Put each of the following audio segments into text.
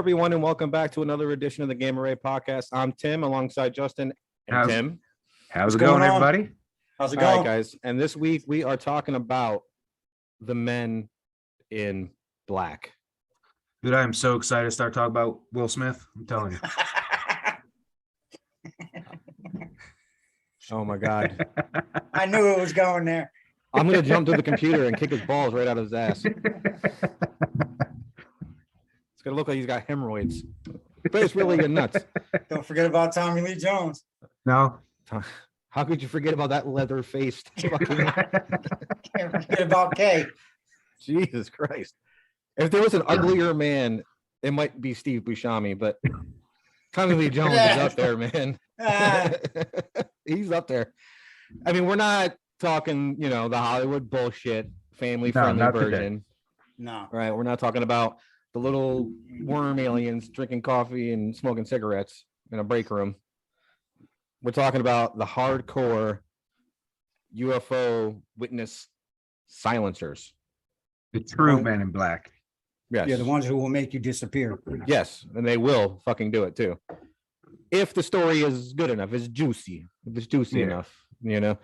everyone, and welcome back to another edition of the Game Array Podcast. I'm Tim, alongside Justin and Tim. How's it going, everybody? How's it All going? right, guys. And this week we are talking about the Men in Black. Dude, I am so excited to start talking about Will Smith. I'm telling you. Oh my God. I knew it was going there. I'm gonna jump to the computer and kick his balls right out of his ass. It's gonna look like he's got hemorrhoids. But it's really nuts. Don't forget about Tommy Lee Jones. No. How could you forget about that leather-faced fucking Can't forget about Kay. Jesus Christ. If there was an uglier man, it might be Steve Buscemi, but Tommy Lee Jones is up there, man. He's up there. I mean, we're not talking, the Hollywood bullshit, family-friendly version. No. Right? We're not talking about the little worm aliens drinking coffee and smoking cigarettes in a break room. We're talking about the hardcore UFO witness silencers. The true Men in Black. Yes. Yeah, the ones who will make you disappear. Yes, and they will fucking do it too. If the story is good enough, it's juicy. If it's juicy enough, The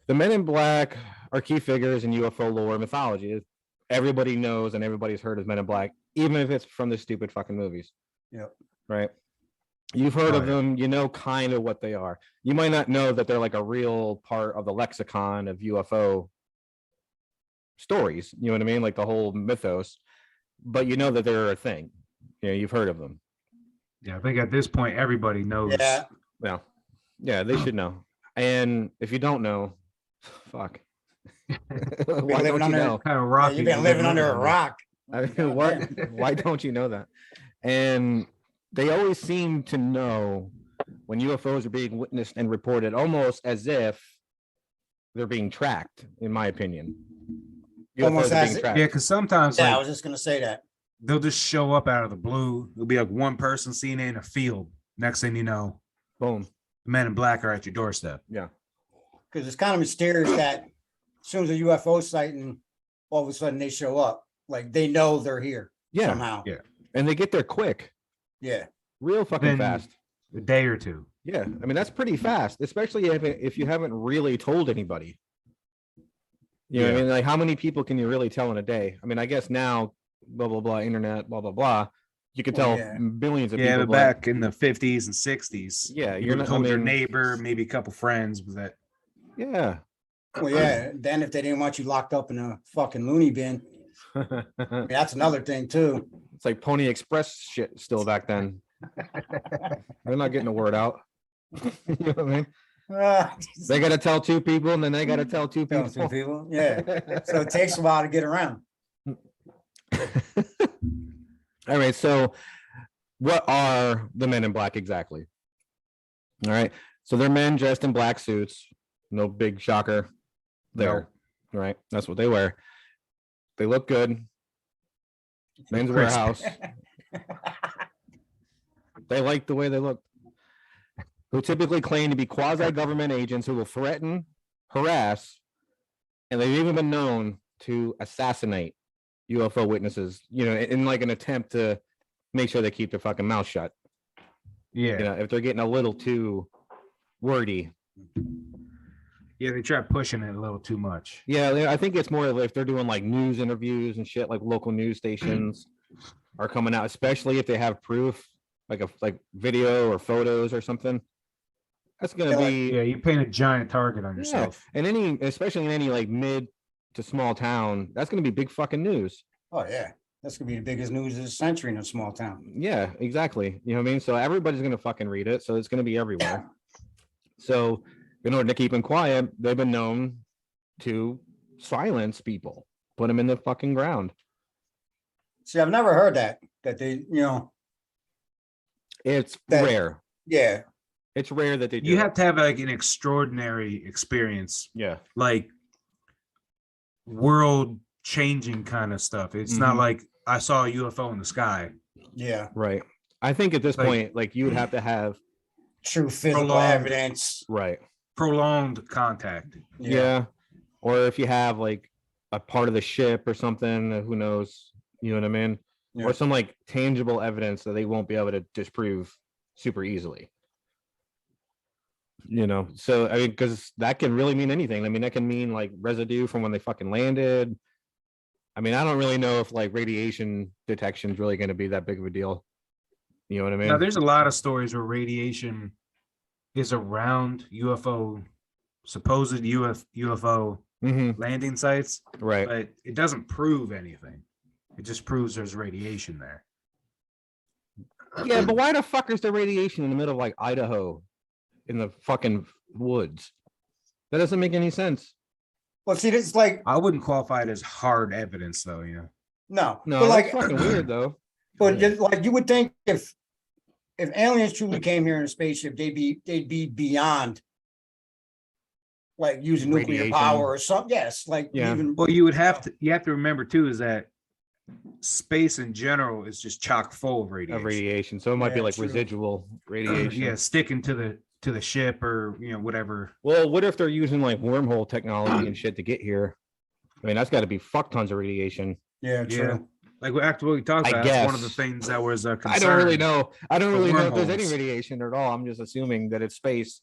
Men in Black are key figures in UFO lore mythology. Everybody knows and everybody's heard of Men in Black, even if it's from the stupid fucking movies. Yep. Right? You've heard of them, you know kind of what they are. You might not know that they're like a real part of the lexicon of UFO stories, you know what I mean? Like the whole mythos, but you know that they're a thing. You've heard of them. Yeah, I think at this point everybody knows. Yeah, they should know. And if you don't know, fuck. Why don't you know? Kind of rocky. You've been living under a rock. I mean, why don't you know that? And they always seem to know when UFOs are being witnessed and reported, almost as if they're being tracked, in my opinion. Almost UFOs are as being it- tracked. Yeah, because sometimes Yeah, I was just gonna say that. they'll just show up out of the blue. There'll be like one person seeing it in a field. Next thing you know, Boom. the Men in Black are at your doorstep. Yeah. Because it's kind of mysterious that as soon as a UFO sighting, all of a sudden they show up. Like they know they're here Yeah. somehow. Yeah. And they get there quick, Yeah. real fucking Then- fast. A day or two. Yeah. I mean, that's pretty fast, especially if you haven't really told anybody. You know what I mean? Like, how many people can you really tell in a day? I mean, I guess now, blah, blah, blah, internet, blah, blah, blah. You could tell billions of Yeah, people. but back in the 50s and 60s. Yeah, you you're not- I told your mean- neighbor, maybe a couple friends, but that Yeah. Well, yeah. Then if they didn't want you locked up in a fucking loony bin, that's another thing too. It's like Pony Express shit still back then. They're not getting the word out. You know what I mean? They got to tell two people, and then they got to tell two Tell people. some people. Yeah. So it takes a while to get around. All right. So, what are the Men in Black exactly? All right. So they're men dressed in black suits. No big shocker there. Right. That's what they wear. They look good. Men's Crisp. Warehouse. They like the way they look. Who typically claim to be quasi-government agents who will threaten, harass, and they've even been known to assassinate UFO witnesses, in like an attempt to make sure they keep their fucking mouth shut. yeah. If they're getting a little too wordy. Yeah, they try pushing it a little too much. Yeah, I think it's more if they're doing like news interviews and shit, like local news stations are coming out, especially if they have proof, like video or photos or something. That's gonna be Yeah, you paint a giant target on yourself. and especially in any like mid to small town, that's gonna be big fucking news. Oh yeah. That's gonna be the biggest news of the century in a small town. Yeah, exactly. You know what I mean? So everybody's gonna fucking read it, so it's gonna be everywhere. So in order to keep them quiet, they've been known to silence people, put them in the fucking ground. See, I've never heard that they, It's That- rare. yeah. It's rare that they do. You it. have to have like an extraordinary experience, Yeah. like world changing kind of stuff. It's not Mhm. like I saw a UFO in the sky. Yeah. Right. I think at this Like- point, like you would have to have True physical Prolonged. evidence. right. Prolonged contact. Yeah. Or if you have like a part of the ship or something, who knows? You know what I mean? Yeah. or some like tangible evidence that they won't be able to disprove super easily. So I mean, because that can really mean anything. I mean, that can mean like residue from when they fucking landed. I mean, I don't really know if like radiation detection is really going to be that big of a deal. You know what I mean? Now, there's a lot of stories where radiation is around supposed UFO Mhm. landing sites, Right. but it doesn't prove anything. It just proves there's radiation there. Yeah, but why the fuck is there radiation in the middle of like Idaho in the fucking woods? That doesn't make any sense. Well, see, it's like I wouldn't qualify it as hard evidence, though. no, No, but that's like, fucking weird though. but just, like you would think if aliens truly came here in a spaceship, they'd be beyond like using nuclear Radiation. power or something. Yes, like Yeah. even Well, you have to remember too is that space in general is just chock full of radiation. Of radiation, so it might be Yeah, like true. radiation radiation. Yeah, sticking to the ship or whatever. Well, what if they're using like wormhole technology and shit to get here? I mean, that's got to be fuck tons of radiation. yeah, true. Yeah. Like after what we talked I about, that's one of the guess. things that was a concern. I don't really know. I don't for really know if there's any wormholes. radiation at all. I'm just assuming that it's space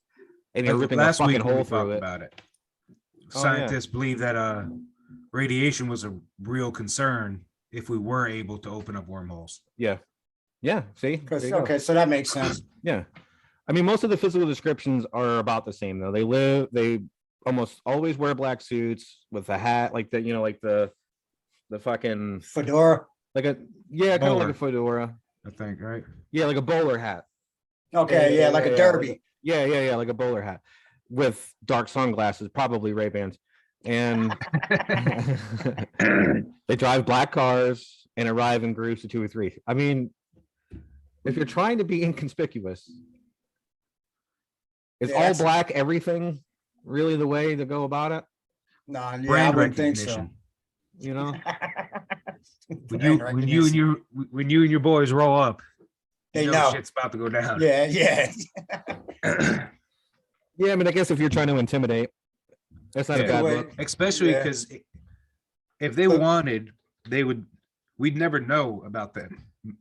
and you're Like ripping a last fucking week when hole we through talked it. about it. Oh, yeah. Scientists believe that radiation was a real concern if we were able to open up wormholes. Yeah. Yeah. See? There you go. Okay, so that makes sense. Yeah. I mean, most of the physical descriptions are about the same though. They almost always wear black suits with a hat, like like the fucking Fedora. like a kind of like Bowler. a fedora. I think, right? Yeah, like a bowler hat. Okay, yeah, like a derby. Yeah, like a bowler hat with dark sunglasses, probably Ray-Bans. And they drive black cars and arrive in groups of 2 or 3. I mean, if you're trying to be inconspicuous, is Yeah, all that's- black everything really the way to go about it? No, yeah, I Brand wouldn't think so. recognition. You know? When you and your boys roll up, They you know. shit's about to go down. Yeah, yeah. Yeah, I mean, I guess if you're trying to intimidate, that's not a Yeah. bad Wait. look. Especially Yeah. because if they But- wanted, we'd never know about the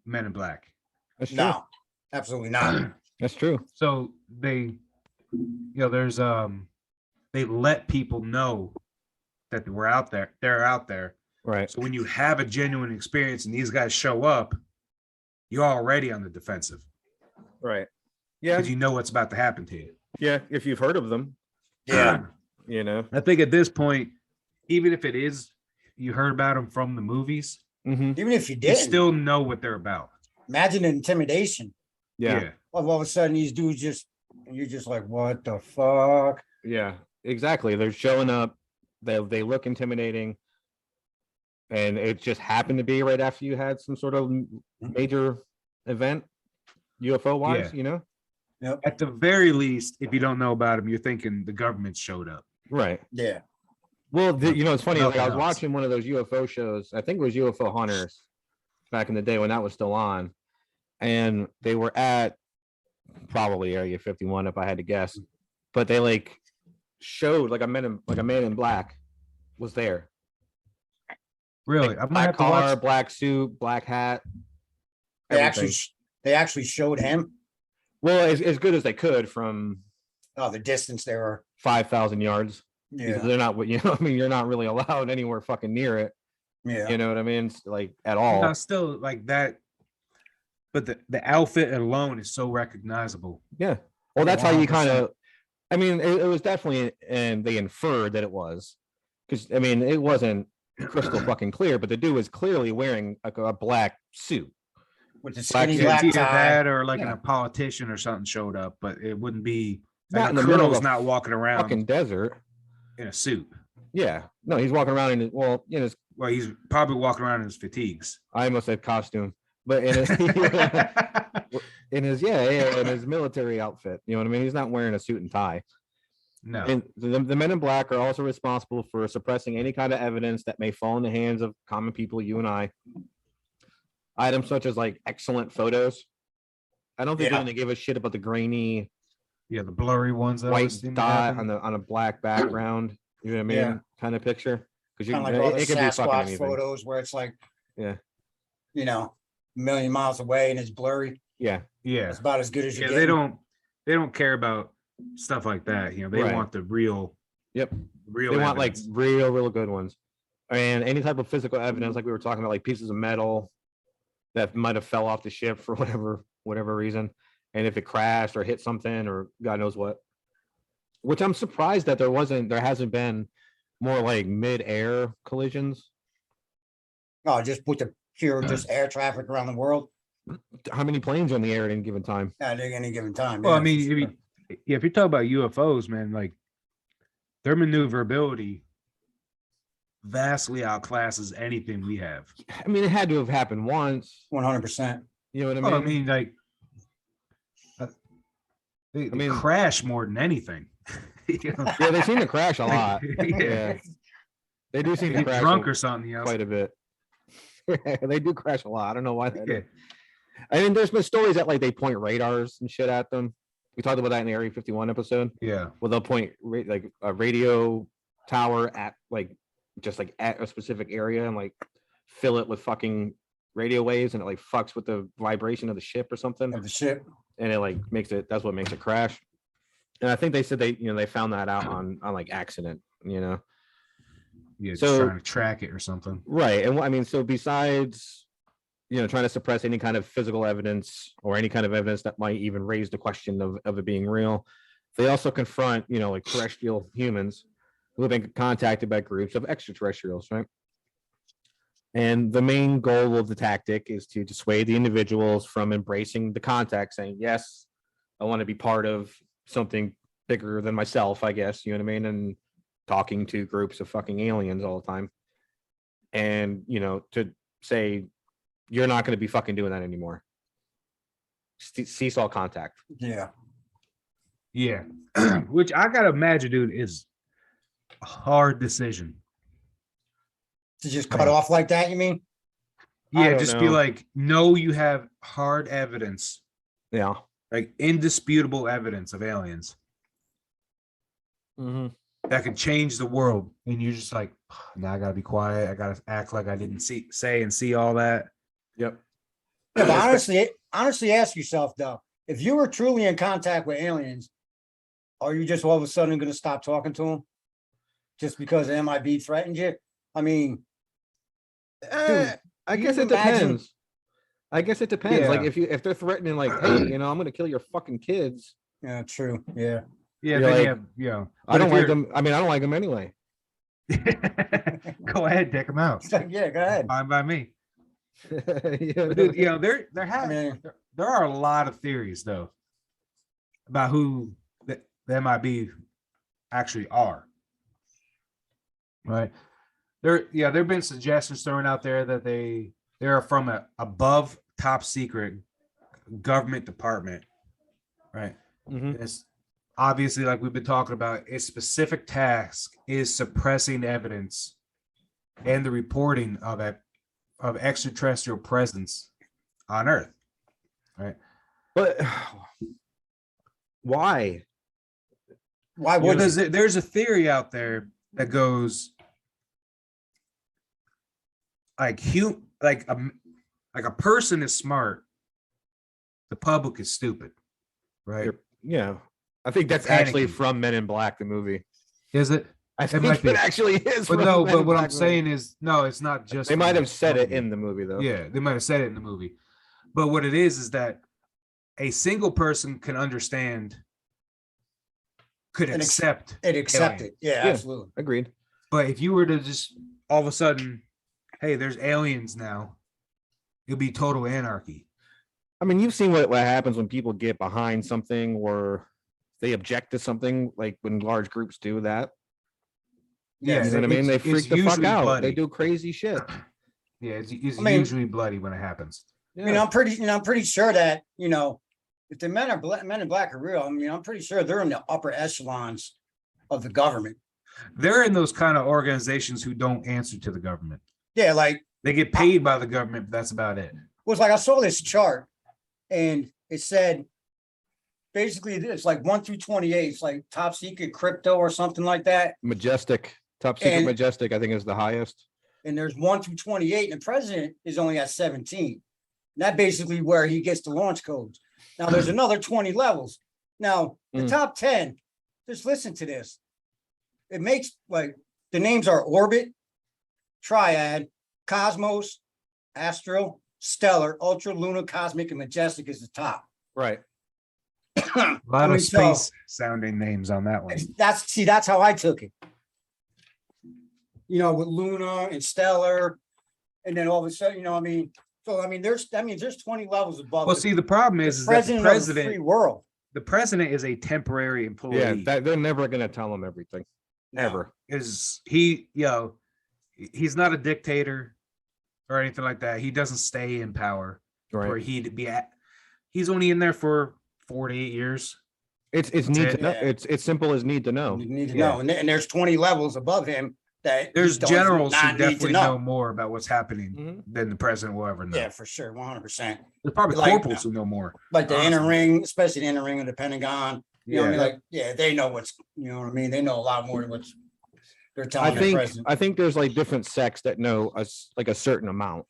Men in Black. That's true. No, absolutely not. That's true. So there's they let people know that we're out there. They're out there. Right. So when you have a genuine experience and these guys show up, you're already on the defensive Right. Yeah. because you know what's about to happen to you. Yeah. If you've heard of them, Yeah. I think at this point, even if it is you heard about them from the movies, Mhm. Even if you you didn't, still know what they're about. imagine the intimidation Yeah. of all of a sudden these dudes you're just like, what the fuck? Yeah. Exactly. They're showing up. They look intimidating. And it just happened to be right after you had some sort of major event, UFO wise, Yeah. At the very least, if you don't know about them, you're thinking the government showed up. Right. Yeah. Well, it's funny. Like I was Nothing else. watching one of those UFO shows. I think it was UFO Hunters back in the day when that was still on, and they were at probably Area 51 if I had to guess, but they like showed like a man in black was there. Really, Like, I'm gonna black have to car, watch. black suit, black hat. They everything. actually showed him. Well, as good as they could from Oh, the distance they were. 5,000 yards. Because Yeah. they're not, I mean, you're not really allowed anywhere fucking near it. Yeah. You know what I mean? It's like at all. No, still like that, but the outfit alone is so recognizable. Yeah. Well, that's how you 100%. kind of. I mean, it was definitely, and they inferred that it was, because I mean, it wasn't crystal fucking clear, but the dude was clearly wearing a black suit. With the Black skinny suit. black It's either tie. that or like Yeah. a politician or something showed up, but it wouldn't be Not like in a the middle colonel's of not walking around fucking desert. in a suit. Yeah. No, he's walking around in his, well, in his, Well, he's probably walking around in his fatigues. I almost said costume, but in his, in his military outfit. You know what I mean? He's not wearing a suit and tie. No, And the men in black are also responsible for suppressing any kind of evidence that may fall in the hands of common people, you and I. Items such as like excellent photos. I don't think Yeah. they're gonna give a shit about the grainy yeah, the blurry ones that white always seem to dot happen. on a black background. You know what I mean? Yeah. Kind of picture. Because Kind of like all the it could be fucking Sasquatch anything. photos where it's like, Yeah. you know, million miles away and it's blurry. Yeah. Yeah. That's about as good as you Yeah, get. they don't care about stuff like that. You know, they Right. want the real Yep. real They want like evidence. real good ones. And any type of physical evidence, like we were talking about, like pieces of metal that might have fell off the ship for whatever reason. And if it crashed or hit something or God knows what. Which I'm surprised that there hasn't been more like mid-air collisions. Oh, just put the pure just air traffic around the world How many planes are in the air at any given time? at any given time. Well, I yeah, mean, for sure. if you talk about UFOs, man, like their maneuverability vastly outclasses anything we have. I mean, it had to have happened once. 100%. You know what I Well, mean? I mean, like they mean- crash more than anything. You know? Yeah, they seem to crash a Like, lot. yeah. Yeah, they do seem to Get crash drunk or something, you know. quite a bit. They do crash a lot. I don't know why. Yeah. I mean, there's been stories that like they point radars and shit at them. We talked about that in the Area 51 episode. Yeah. Where they'll point like a radio tower at like just like at a specific area and like fill it with fucking radio waves, and it like fucks with the vibration of the ship or something, Of the ship. and it like makes it. That's what makes it crash. And I think they said they found that out on like accident. Yeah, just So- trying to track it or something. Right. And I mean, so besides, trying to suppress any kind of physical evidence or any kind of evidence that might even raise the question of it being real, they also confront, like terrestrial humans who have been contacted by groups of extraterrestrials, right? And the main goal of the tactic is to dissuade the individuals from embracing the contact, saying, yes, I want to be part of something bigger than myself, I guess, you know what I mean? And talking to groups of fucking aliens all the time. And, to say, you're not going to be fucking doing that anymore. Cease all contact. Yeah. Yeah. Which I gotta imagine, dude, is a hard decision. To just cut off like that, you mean? I Yeah, don't just be know. like, no, you have hard evidence, Yeah. like indisputable evidence of aliens Mm-hmm. that could change the world. And you're just like, now I gotta be quiet. I gotta act like I didn't see all that. Yep. Yeah, but honestly, ask yourself though, if you were truly in contact with aliens, are you just all of a sudden going to stop talking to them just because the MIB threatened you? I mean, I you guess can it imagine- depends. I guess it depends. Like Yeah. if they're threatening, like, hey, I'm gonna kill your fucking kids. yeah, true. Yeah. Yeah, You're then like, you have, you know. I don't but like if them. I mean, I don't like them anyway. you're- Go ahead, dick them out. Yeah, go ahead. Fine by me. Yeah. But dude, there I mean, there are a lot of theories though about who the MIB actually are. Right. There've been suggestions thrown out there that they are from a above top secret government department. Right. Mhm. It's obviously, like we've been talking about, its specific task is suppressing evidence and the reporting of extraterrestrial presence on Earth. Right. But why? why would Because there's a theory out there that goes like a person is smart, the public is stupid, right? Yeah, I think that's actually Panicking. from Men in Black, the movie. Is it? I think might be. it actually is. But from no, Men but in what I'm Black movie. saying is, no, it's not just. They from might the have said it movie. in the movie though. Yeah, they might have said it in the movie. But what it is that a single person can understand, could And accept. it accepted? Yeah, Yeah. absolutely. Agreed. But if you were to just all of a sudden, hey, there's aliens now, it'd be total anarchy. I mean, you've seen what happens when people get behind something or they object to something, like when large groups do that. Yeah, You know what I mean? They it's freak the fuck usually out. bloody. They do crazy shit. Yeah, it's I mean- usually bloody when it happens. Yeah. I mean, I'm pretty sure that, if the men in black are real, I mean, I'm pretty sure they're in the upper echelons of the government. They're in those kind of organizations who don't answer to the government. Yeah, like They get paid by the government, but that's about it. was like I saw this chart and it said basically it's like 1 through 28. It's like top secret crypto or something like that. Majestic, top secret And- Majestic, I think is the highest. And there's 1 through 28, and the president is only at 17. That basically where he gets the launch codes. Now there's another 20 levels. Now the Mm. top 10, just listen to this. It makes like the names are Orbit, Triad, Cosmos, Astro, Stellar, Ultra, Lunar, Cosmic, and Majestic is the top. Right. A lot I of mean, so- space sounding names on that one. That's how I took it. You know, with Luna and Stellar, and then all of a sudden, you know, I mean, so I mean, there's 20 levels above. Well, the see, the problem is that the president of the free president, world. the president is a temporary employee. Yeah, that, they're never gonna tell him everything. No. Ever. Is he, he's not a dictator or anything like that. He doesn't stay in power where Right. he'd be at. He's only in there for 48 years. It's That's need it. to know. Yeah. It's simple as need to know. You need to Yeah. know, and there's 20 levels above him that There's he does generals not who need to definitely know more about what's happening Mhm. than the president will ever know. Yeah, for sure, 100%. There's probably Like- corporals who know more. Like the inner Awesome. ring, especially the inner ring of the Pentagon. You know what I mean? Yeah. Like, yeah, they know what's, you know what I mean? They know a lot more than what's they're telling the I president. think there's like different sects that know like a certain amount.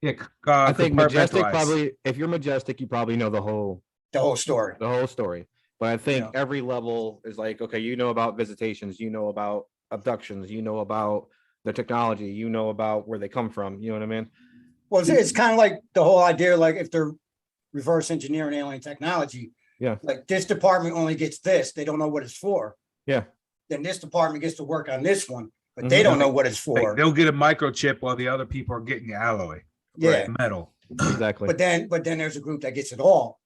Yeah, I think Majestic compartmentalize. probably, if you're Majestic, you probably know the whole The whole story. story. But I think Yeah. every level is like, okay, you know about visitations, you know about abductions, you know about the technology, you know about where they come from. You know what I mean? Well, it's kind of like the whole idea, like if they're reverse engineering alien technology. Yeah. Like this department only gets this, they don't know what it's for. Yeah. Then this department gets to work on this one, but they Mhm. don't know what it's Like, for. they'll get a microchip while the other people are getting alloy, Yeah, metal. Exactly. but then there's a group that gets it all.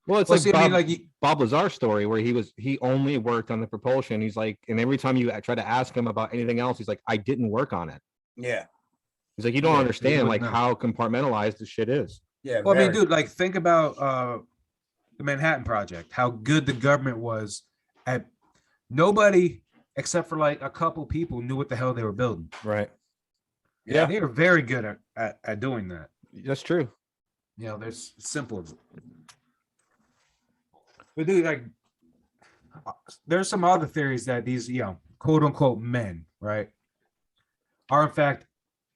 Well, it's Well, like see, I mean, Bob, like, Bob Lazar's story where he only worked on the propulsion. He's like, and every time you try to ask him about anything else, he's like, I didn't work on it. Yeah, He's like, you don't Yeah, he understand like wouldn't know. how compartmentalized this shit is. yeah. well, I mean, very. dude, like, think about the Manhattan Project, how good the government was at nobody except for like a couple people knew what the hell they were building. Right. Yeah. They were very good at doing that. That's true. You know, there's simple. But dude, like, there's some other theories that these, quote unquote men, right, are in fact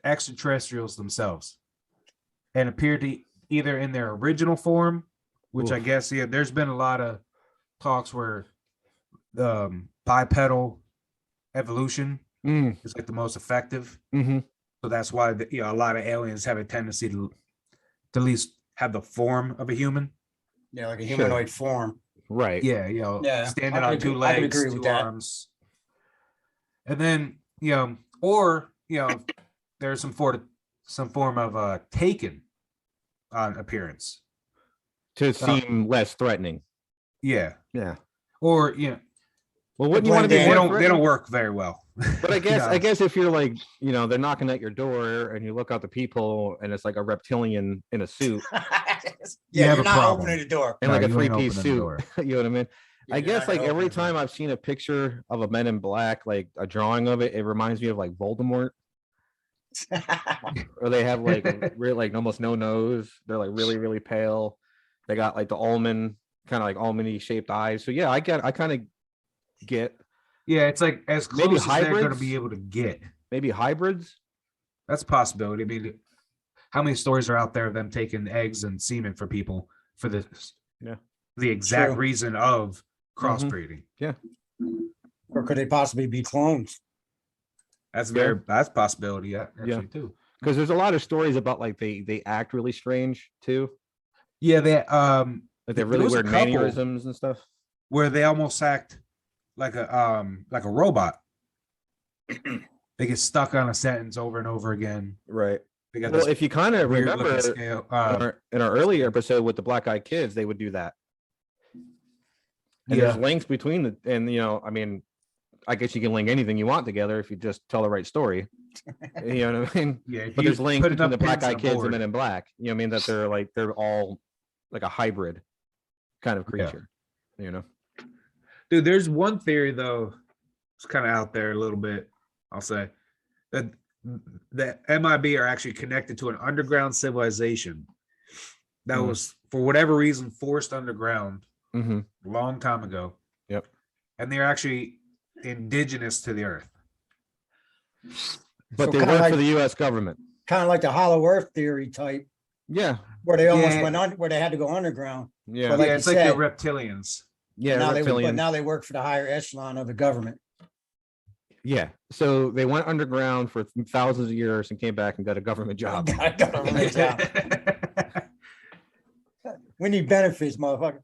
extraterrestrials themselves and appear to either in their original form, which I Oof. guess, there's been a lot of talks where bipedal evolution Mm, is like the most effective. hmm So that's why a lot of aliens have a tendency to at least have the form of a human. Yeah, like a Sure. humanoid form. Right. Yeah, Yeah, standing I on could two agree- I could legs, agree with two that. arms. And then, or there's some form of taken on appearance. To seem less threatening. Yeah. Yeah. Or Well, wouldn't you want to be blend more in. they don't threatening? work very well. But I guess Yeah. if you're like, they're knocking at your door and you look out the people and it's like a reptilian in a suit You Yeah, have you're a not problem. opening the door. and No, like a you ain't 3-piece opening the suit. door. You know what I mean? Yeah, I you're guess not like gonna every open the door. time I've seen a picture of a Men in Black, like a drawing of it, it reminds me of like Voldemort, or they have like real like almost no nose. They're like really really pale. They got like the almond kind of like almondy shaped eyes. So yeah, I kind of get Yeah, it's like as Maybe close as they're going to hybrids? be able to get. maybe hybrids. That's a possibility. I mean, how many stories are out there of them taking eggs and semen for people for this? Yeah. The exact True. reason of crossbreeding. Or could they possibly be clones? That's Yeah. that's a possibility. Yeah, actually Yeah. too. Because there's a lot of stories about like they act really strange too. Yeah, they Like they have There really was a weird couple- mannerisms and stuff. where they almost act like a robot. They get stuck on a sentence over and over again. Right. They got Well, this if you kind of weird remember looking scale. in our earlier episode with the Black Eyed Kids, they would do that. And there's Yeah. links between the, and I mean, I guess you can link anything you want together if you just tell the right story. You know what I mean? Yeah, if But you there's links put between the enough Black pins on Eyed a Kids board- and Men in Black. You know what I mean? That they're all like a hybrid kind of Yeah. creature. You know? Dude, there's one theory though, it's kind of out there a little bit. I'll say that the MIB are actually connected to an underground civilization that Mhm. was, for whatever reason, forced underground Mm-hmm. a long time ago. Yep. And they're actually indigenous to the earth. But So they kinda work like- for the U.S. government. Kind of like the Hollow Earth theory type. Yeah. where they almost Yeah. went on, where they had to go underground. Yeah. But like yeah, you it's like the said, reptilians. Yeah. now but Reptilians. now they work for the higher echelon of the government. Yeah. So they went underground for thousands of years and came back and got a government job. Got a government job. We need benefits, motherfucker.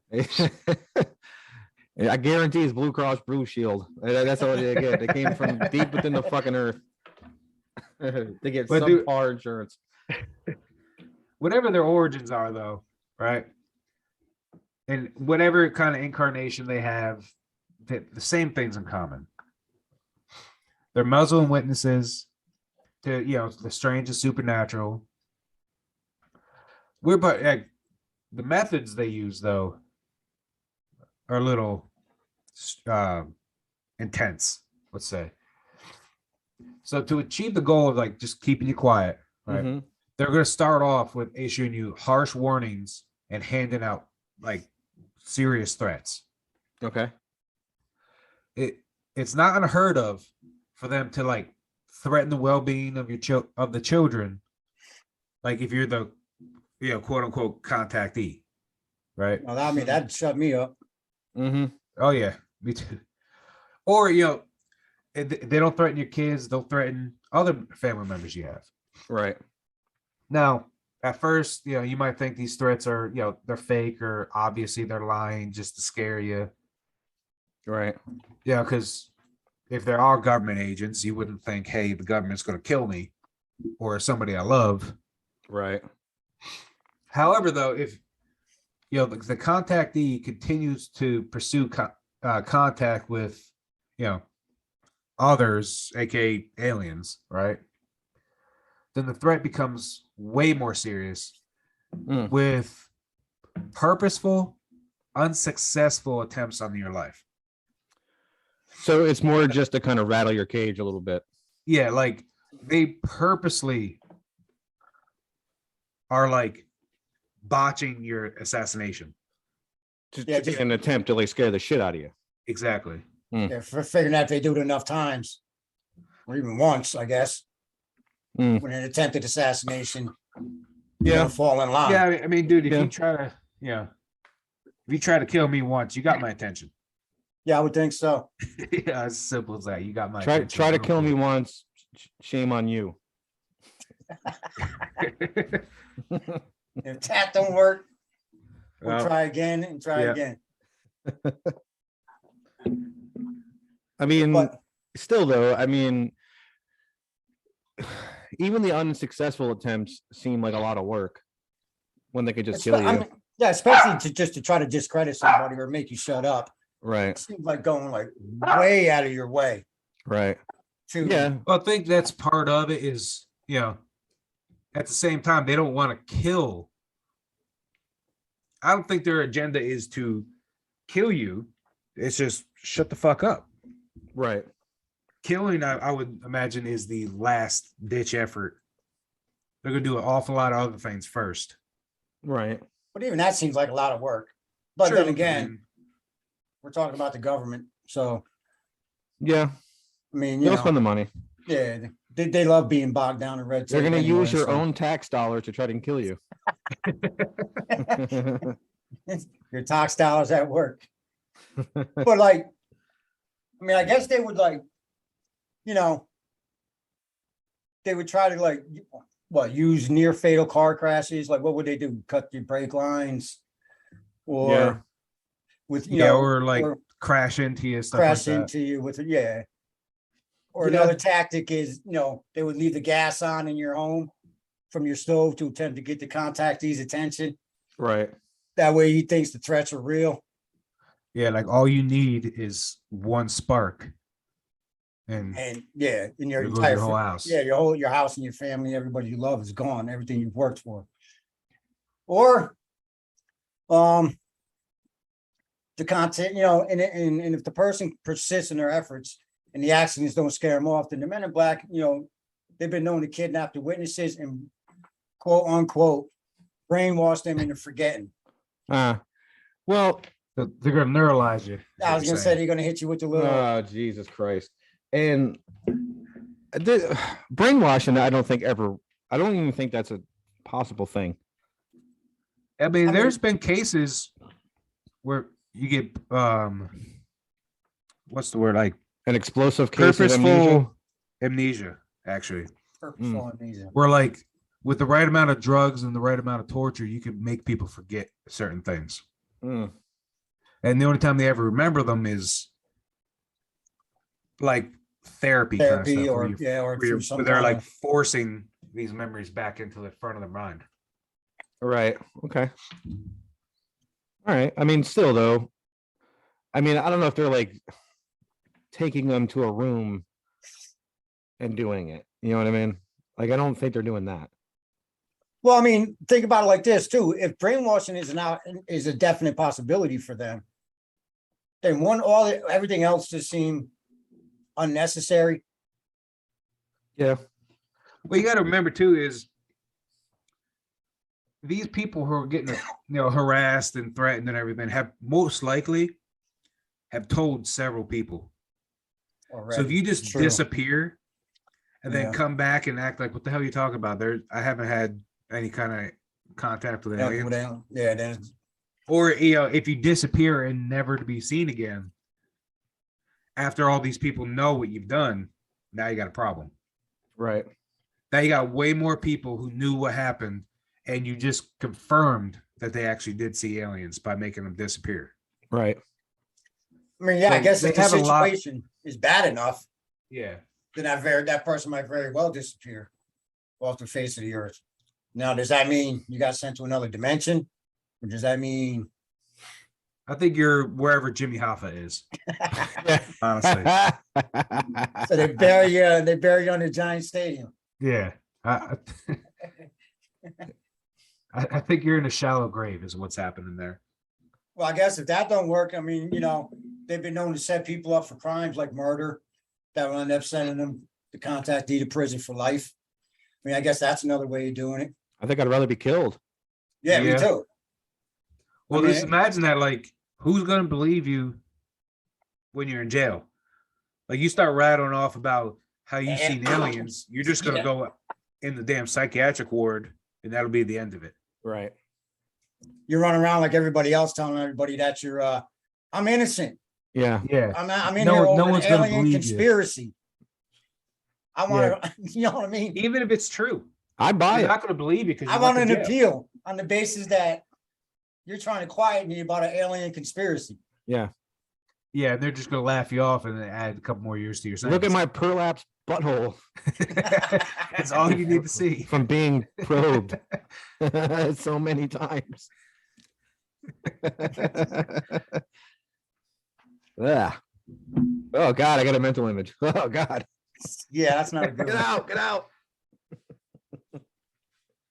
I guarantee it's Blue Cross Blue Shield. That's all they get. They came from deep within the fucking earth. They get But dude- subpar insurance. Whatever their origins are, though, right? And whatever kind of incarnation they have, the same things in common. They're Muslim witnesses to, the strange and supernatural. The methods they use, though, are a little intense, let's say. So to achieve the goal of like just keeping you quiet, right? Mhm. They're going to start off with issuing you harsh warnings and handing out like serious threats. Okay. It's not unheard of for them to like threaten the well-being of the children, like if you're the quote unquote contactee, right? Well, I mean, that'd shut me up. Mm-hmm. Oh yeah, me too. Or they don't threaten your kids; they'll threaten other family members you have. Right. Now, at first, you might think these threats are, they're fake, or obviously they're lying just to scare you. Right. Yeah, because if there are government agents, you wouldn't think, hey, the government's going to kill me or somebody I love. Right. However, though, if the contactee continues to pursue contact with others, aka aliens, right, then the threat becomes way more serious with purposeful, unsuccessful attempts on your life. So it's more just to kind of rattle your cage a little bit. Yeah, like they purposely are like botching your assassination. Just an attempt to like scare the shit out of you. Exactly. Yeah, for figuring out if they do it enough times, or even once, I guess, when an attempted assassination, fall in line. Yeah, I mean, dude, if Yeah. you try to, if you try to kill me once, you got my attention. Yeah, I would think so. Yeah, as simple as that. You got my Try attention. to kill me once. Shame on you. If that don't work, we'll Well, try again and try yeah. again. I mean, But still though, I mean, even the unsuccessful attempts seem like a lot of work when they could just kill you. I mean, yeah, especially to try to discredit somebody or make you shut up. It Right. seems like going like way out of your way Right. to Yeah. Well, I think that's part of it is, at the same time, they don't want to kill. I don't think their agenda is to kill you. It's just shut the fuck up. Right. Killing, I would imagine, is the last ditch effort. They're going to do an awful lot of other things first. Right. But even that seems like a lot of work. But Sure, then again, we're talking about the government. So, Yeah. I mean, They'll spend the money. yeah, they love being bogged down in red tape. They're going to anyway, use your so own tax dollar to try to kill you. your tax dollars at work. But like, I mean, I guess they would like, they would try to like, use near fatal car crashes. Like, what would they do? Cut your brake lines, or Yeah. with or like or crash into you, stuff crash like that. into you with yeah. Or Yeah. another tactic is, they would leave the gas on in your home from your stove to attempt to get the contactee's attention. Right. That way he thinks the threats are real. Yeah, like all you need is one spark, and And yeah, in your there goes entire your whole house. yeah, your house and your family, everybody you love is gone, everything you've worked for. Or the content, and if the person persists in their efforts and the accidents don't scare them off, then the Men in Black, they've been known to kidnap the witnesses and quote unquote brainwash them into forgetting. Well, They're going to neuralize you. is I what was you're gonna say saying. they're gonna hit you with the little oh, Jesus Christ. And the brainwashing, I don't even think that's a possible thing. I mean, I there's been cases where you get what's the word, like An explosive case of amnesia. purposeful amnesia, actually, Purposeful amnesia. where like with the right amount of drugs and the right amount of torture, you can make people forget certain things. Mm. And the only time they ever remember them is like therapy kind of Therapy stuff, or through some where they're kind like of- forcing these memories back into the front of their mind. Right. Okay. All right. I mean, still though, I mean, I don't know if they're like taking them to a room and doing it. You know what I mean? Like, I don't think they're doing that. Well, I mean, think about it like this too. If brainwashing is a definite possibility for them, then everything else just seem unnecessary. Yeah. What you got to remember too is these people who are getting harassed and threatened and everything have most likely have told several people. Already. So if you just True. disappear and then Yeah. come back and act like, what the hell are you talking about? I haven't had any kind of contact with aliens. Yeah, then Or if you disappear and never to be seen again, after all these people know what you've done, now you got a problem. Right. Now you got way more people who knew what happened, and you just confirmed that they actually did see aliens by making them disappear. Right. I mean, yeah, I So guess they if the have a lot- situation is bad enough, Yeah. then that person might very well disappear off the face of the earth. Now, does that mean you got sent to another dimension? Or does that mean I think you're wherever Jimmy Hoffa is, honestly. so they bury you on the giant stadium? Yeah. I think you're in a shallow grave is what's happening there. Well, I guess if that don't work, I mean, they've been known to set people up for crimes like murder that will end up sending them to contact D to prison for life. I mean, I guess that's another way of doing it. I think I'd rather be killed. Yeah, me Yeah. too. Well, I mean- just imagine that, like, who's going to believe you when you're in jail? Like, you start rattling off about how you've Yeah. seen aliens, you're just going to Yeah. go in the damn psychiatric ward, and that'll be the end of it. Right. You run around like everybody else, telling everybody that you're I'm innocent. Yeah. Yeah. I'm in No- here over no an one's gonna alien believe you. conspiracy. I want to, you know what I mean? Even if it's true, I'd buy they're it. not going to believe you because I want an appeal on the basis that you're trying to quiet me about an alien conspiracy. Yeah. Yeah, they're just going to laugh you off and then add a couple more years to your sentence. Look at my prolapsed butthole That's all you need to see. from being probed so many times. Yeah. Oh God, I got a mental image. Oh God. Yeah, that's not a good Get one. out, get out.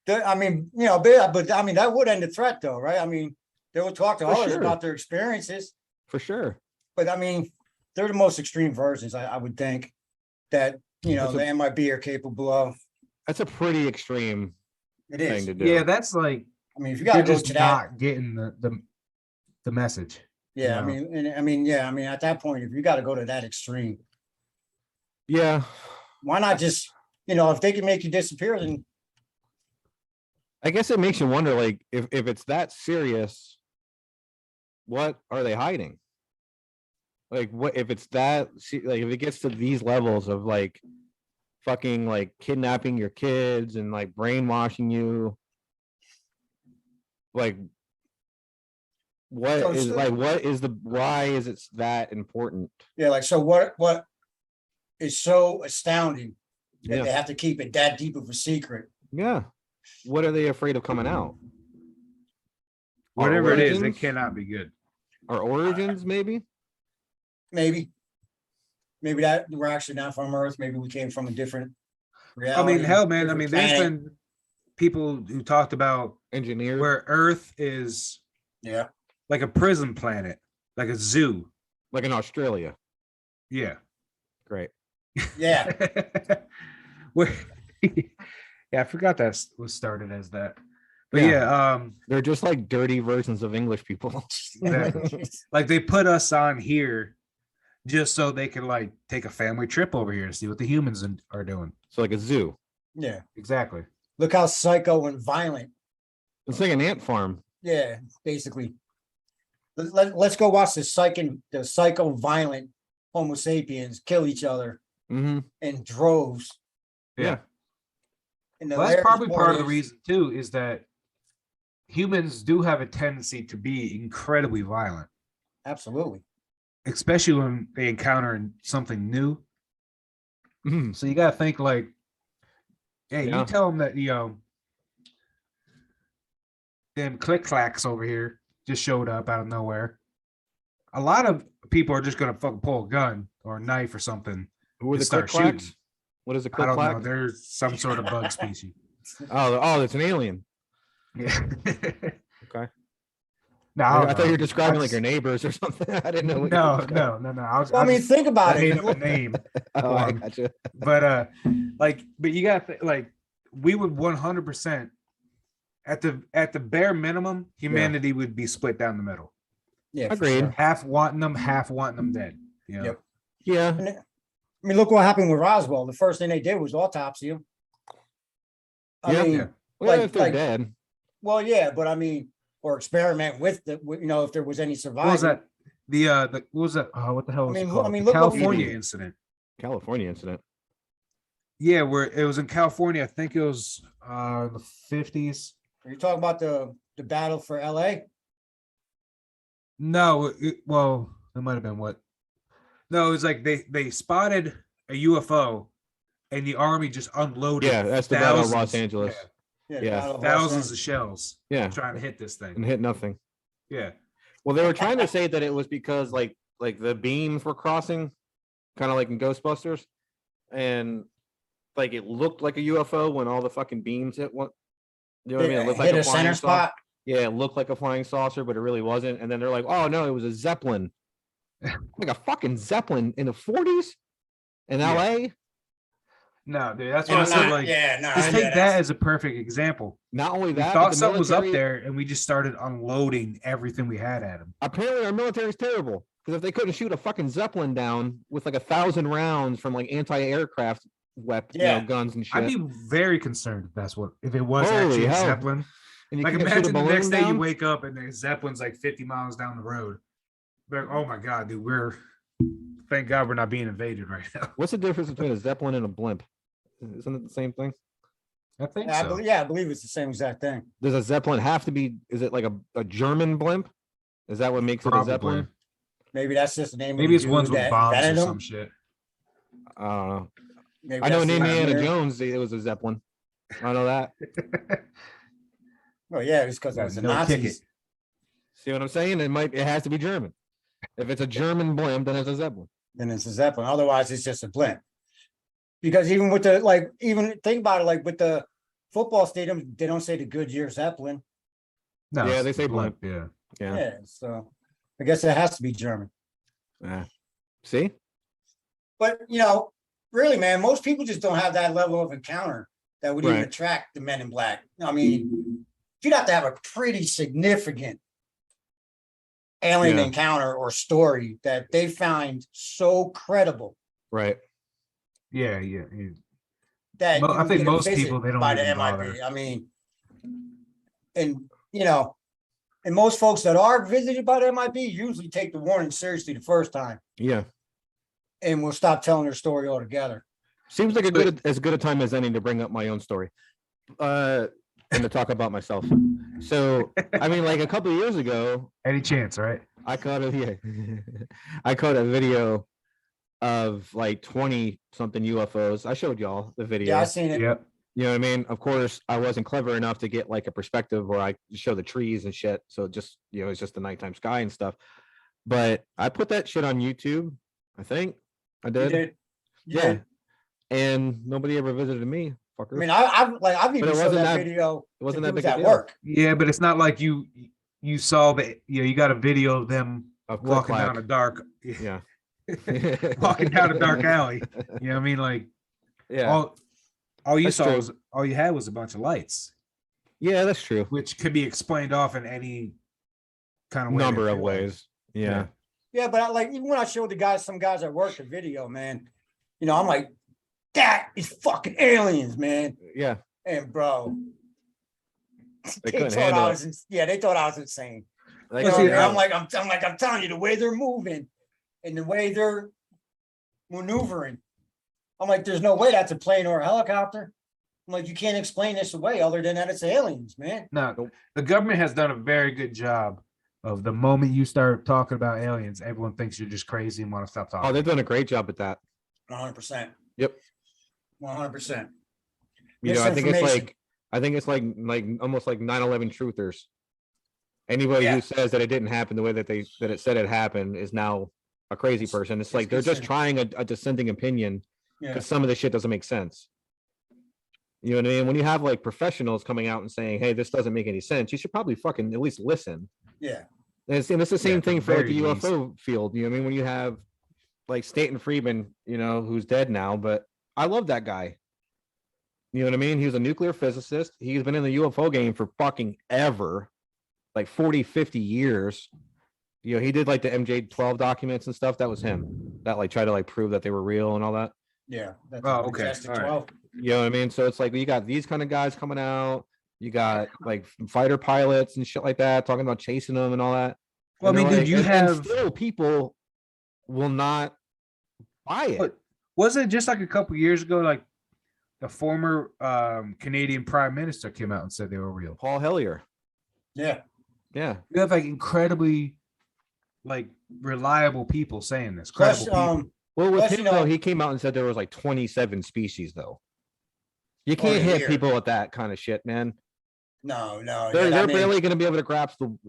I mean, but I mean, that would end the threat though, right? I mean, they would talk to For others sure. about their experiences, For sure. but I mean, they're the most extreme versions, I would think, that, That's a- the MIB are capable of. That's a pretty extreme It thing is. to do. Yeah, that's like I mean, if you you're gotta go just to that, not getting the message. yeah, no. I mean, at that point, if you gotta go to that extreme, Yeah. why not just, if they can make you disappear, then I guess it makes you wonder, like, if it's that serious, what are they hiding? Like, what if it's like, if it gets to these levels of like fucking like kidnapping your kids and like brainwashing you, like, So why is it that important? yeah, like, so what is so astounding that Yeah. they have to keep it that deep of a secret? Yeah. What are they afraid of coming out? Our Whatever it is, it origins? cannot be good. Our origins, maybe? Maybe that we're actually not from Earth. Maybe we came from a different I reality. mean, hell, man. I different mean, there's planet. been people who talked about Engineered. where Earth is Yeah, like a prison planet, like a zoo. Like in Australia. Yeah. Great. yeah. Where, yeah, I forgot that was started as that. But Yeah. yeah, They're just like dirty versions of English people. Exactly. like they put us on here just so they can like take a family trip over here to see what the humans are doing. So like a zoo. Yeah. Exactly. Look how psycho and violent. It's like an ant farm. Yeah, basically. Let's go watch the psycho violent Homo sapiens kill each other Hmm. in droves. Yeah. And the Well, that's hilarious probably part of the is- reason too, is that humans do have a tendency to be incredibly violent, Absolutely. especially when they encounter something new. Mhm. So you gotta think like, hey, Yeah. you tell them that them click clacks over here just showed up out of nowhere. A lot of people are just gonna fucking pull a gun or a knife or something. Who are the Just click start shooting. clacks? What is a I click don't know. clack? There's some sort of bug species. Oh, it's an alien. Yeah. Okay. No, I thought you were I describing like just- your neighbors or something. I didn't know. What you were No, describing. no. Well, I mean, think about I made it. up a name. Oh, I Form. gotcha. But but you got like we would 100% at the bare minimum, humanity would be split down the middle. Yeah, for Agreed. sure. Half wanting them dead. You know? Yep. Yeah. And I mean, look what happened with Roswell. The first thing they did was autopsy him. I Yeah. mean, Yeah. Well, Like- if they're like- dead. well, yeah, but I mean, or experiment with if there was any survivors. What was that? The what was that? Oh, what the hell was mean, it look- I called? mean, The look what we California do. incident. California incident. Yeah, where it was in California. I think it was in the 50s. Are you talking about the battle for LA? No, well, it might have been what? No, it was like they spotted a UFO, and the army just unloaded. Yeah, that's the battle of Los thousands- Angeles. the Yeah, Battle of Los thousands Angeles. of shells Yeah, trying to hit this and thing. hit nothing. Yeah, Well, they were trying to say that it was because like the beams were crossing, kind of like in Ghostbusters, and like it looked like a UFO when all the fucking beams hit one. You know what I mean? It looked like Hit a a center flying saucer. spot. Yeah, it looked like a flying saucer, but it really wasn't. And then they're like, "Oh no, it was a Zeppelin." Like a fucking Zeppelin in the 40s in Yeah. LA. no, dude, that's And what I I'm said. not- Like, yeah, no, just yeah, take that's- that as a perfect example. Not only We that, but thought the something was up military- there, and we just started unloading everything we had at him. Apparently, our military is terrible because if they couldn't shoot a fucking Zeppelin down with like 1,000 rounds from like anti-aircraft weapons, Yeah. guns and shit, I'd be very concerned if it was Holy actually a hell. Zeppelin. and you Like can't shoot a imagine the balloon next day you down? wake up and the Zeppelin's like 50 miles down the road. Like, oh my god, dude, thank God we're not being invaded right now. What's the difference between a Zeppelin and a blimp? Isn't it the same thing? I think Yeah, so. I believe it's the same exact thing. Does a Zeppelin have to be? Is it like a German blimp? Is that what makes it a Probably. Zeppelin? Maybe that's just the name. Maybe of it's the ones dude with that bombs or invented them. some shit. I don't know. Maybe I know in that's the Indiana engineer. Jones it was a Zeppelin. I know that. Oh yeah, it's because it Got was the no ticket. Nazis. See what I'm saying? It has to be German. If it's a German blimp, then it's a Zeppelin. Then it's a Zeppelin. Otherwise, it's just a blimp. Because even with even think about it, like with the football stadium, they don't say the Goodyear Zeppelin. No, Yeah, it's they say blimp. Yeah. Yeah. Yeah, so I guess it has to be German. Ah. See? But really, man, most people just don't have that level of encounter that would even Right. attract the Men in Black. I mean, you'd have to have a pretty significant alien Yeah. encounter or story that they find so credible Right. Yeah. that Mo- you I would think get a most visit people, they don't by the even MIB. bother. I mean, and and most folks that are visited by the MIB usually take the warning seriously the first time Yeah. and will stop telling their story altogether. Seems like as good a time as any to bring up my own story. And to talk about myself. So I mean, like a couple of years ago, Any chance, right? I caught I caught a video of like 20 something UFOs. I showed y'all the video. Yeah, I seen it. Yep. You know what I mean? Of course, I wasn't clever enough to get like a perspective where I show the trees and shit. So just, it's just the nighttime sky and stuff. But I put that shit on YouTube. I think I You did. did. You Yeah. did. And nobody ever visited me. Fuckers. I mean, I've even it showed wasn't that that- video. it wasn't to that dudes big a at deal. work. Yeah, but it's not like you saw you got a video of them Of click walking down clack. a dark Yeah. walking down a dark alley. You know what I mean? Like Yeah. all you That's saw true. was all you had was a bunch of lights, Yeah, that's true. which could be explained off in any kind of way Number they of feel. ways. Yeah. Yeah, but even when I showed some guys at work the video, man, I'm like, that is fucking aliens, man. Yeah. And bro, They They couldn't thought handle I it. was, yeah, they thought I was insane. Like, You know see, what I mean? I- I'm telling you, the way they're moving and the way they're maneuvering. I'm like, there's no way that's a plane or a helicopter. I'm like, you can't explain this away other than that it's aliens, man. No, the government has done a very good job of the moment you start talking about aliens, everyone thinks you're just crazy and want to stop talking. oh, they've done a great job at that. 100%. Yep. 100%. You know, I think it's Misinformation. like almost like 9/11 truthers. Anybody Yeah. who says that it didn't happen the way that it said it happened is now a crazy person. It's like they're just trying a dissenting opinion Yeah. because some of the shit doesn't make sense. You know what I mean? When you have like professionals coming out and saying, "Hey, this doesn't make any sense," you should probably fucking at least listen. Yeah. And it's the same Yeah, thing at for like the the very UFO field. You know what I mean? When you have like Stanton Friedman, you know, who's dead now, but I love that guy. You know what I mean? He was a nuclear physicist. He's been in the UFO game for fucking ever, like 40, 50 years. You know, he did like the MJ-12 documents and stuff. That was him. That like tried to like prove that they were real and all that. Yeah. That's Oh, okay. Majestic All right. 12. You know what I mean? So it's like you got these kind of guys coming out. You got like fighter pilots and shit like that talking about chasing them and all that. Well, I And mean, they're dude, you and have still people will not buy it. But wasn't it just like a couple years ago, like the former Canadian Prime Minister came out and said they were real? Paul Hellyer. Yeah. Yeah. You have like incredibly like reliable people saying this. Plus, Credible people. Well, with Plus, him you know- though, he came out and said there was like 27 species though. You can't yeah, hit here. people with that kind of shit, man. No. They're yeah, I they're mean, barely going to be able to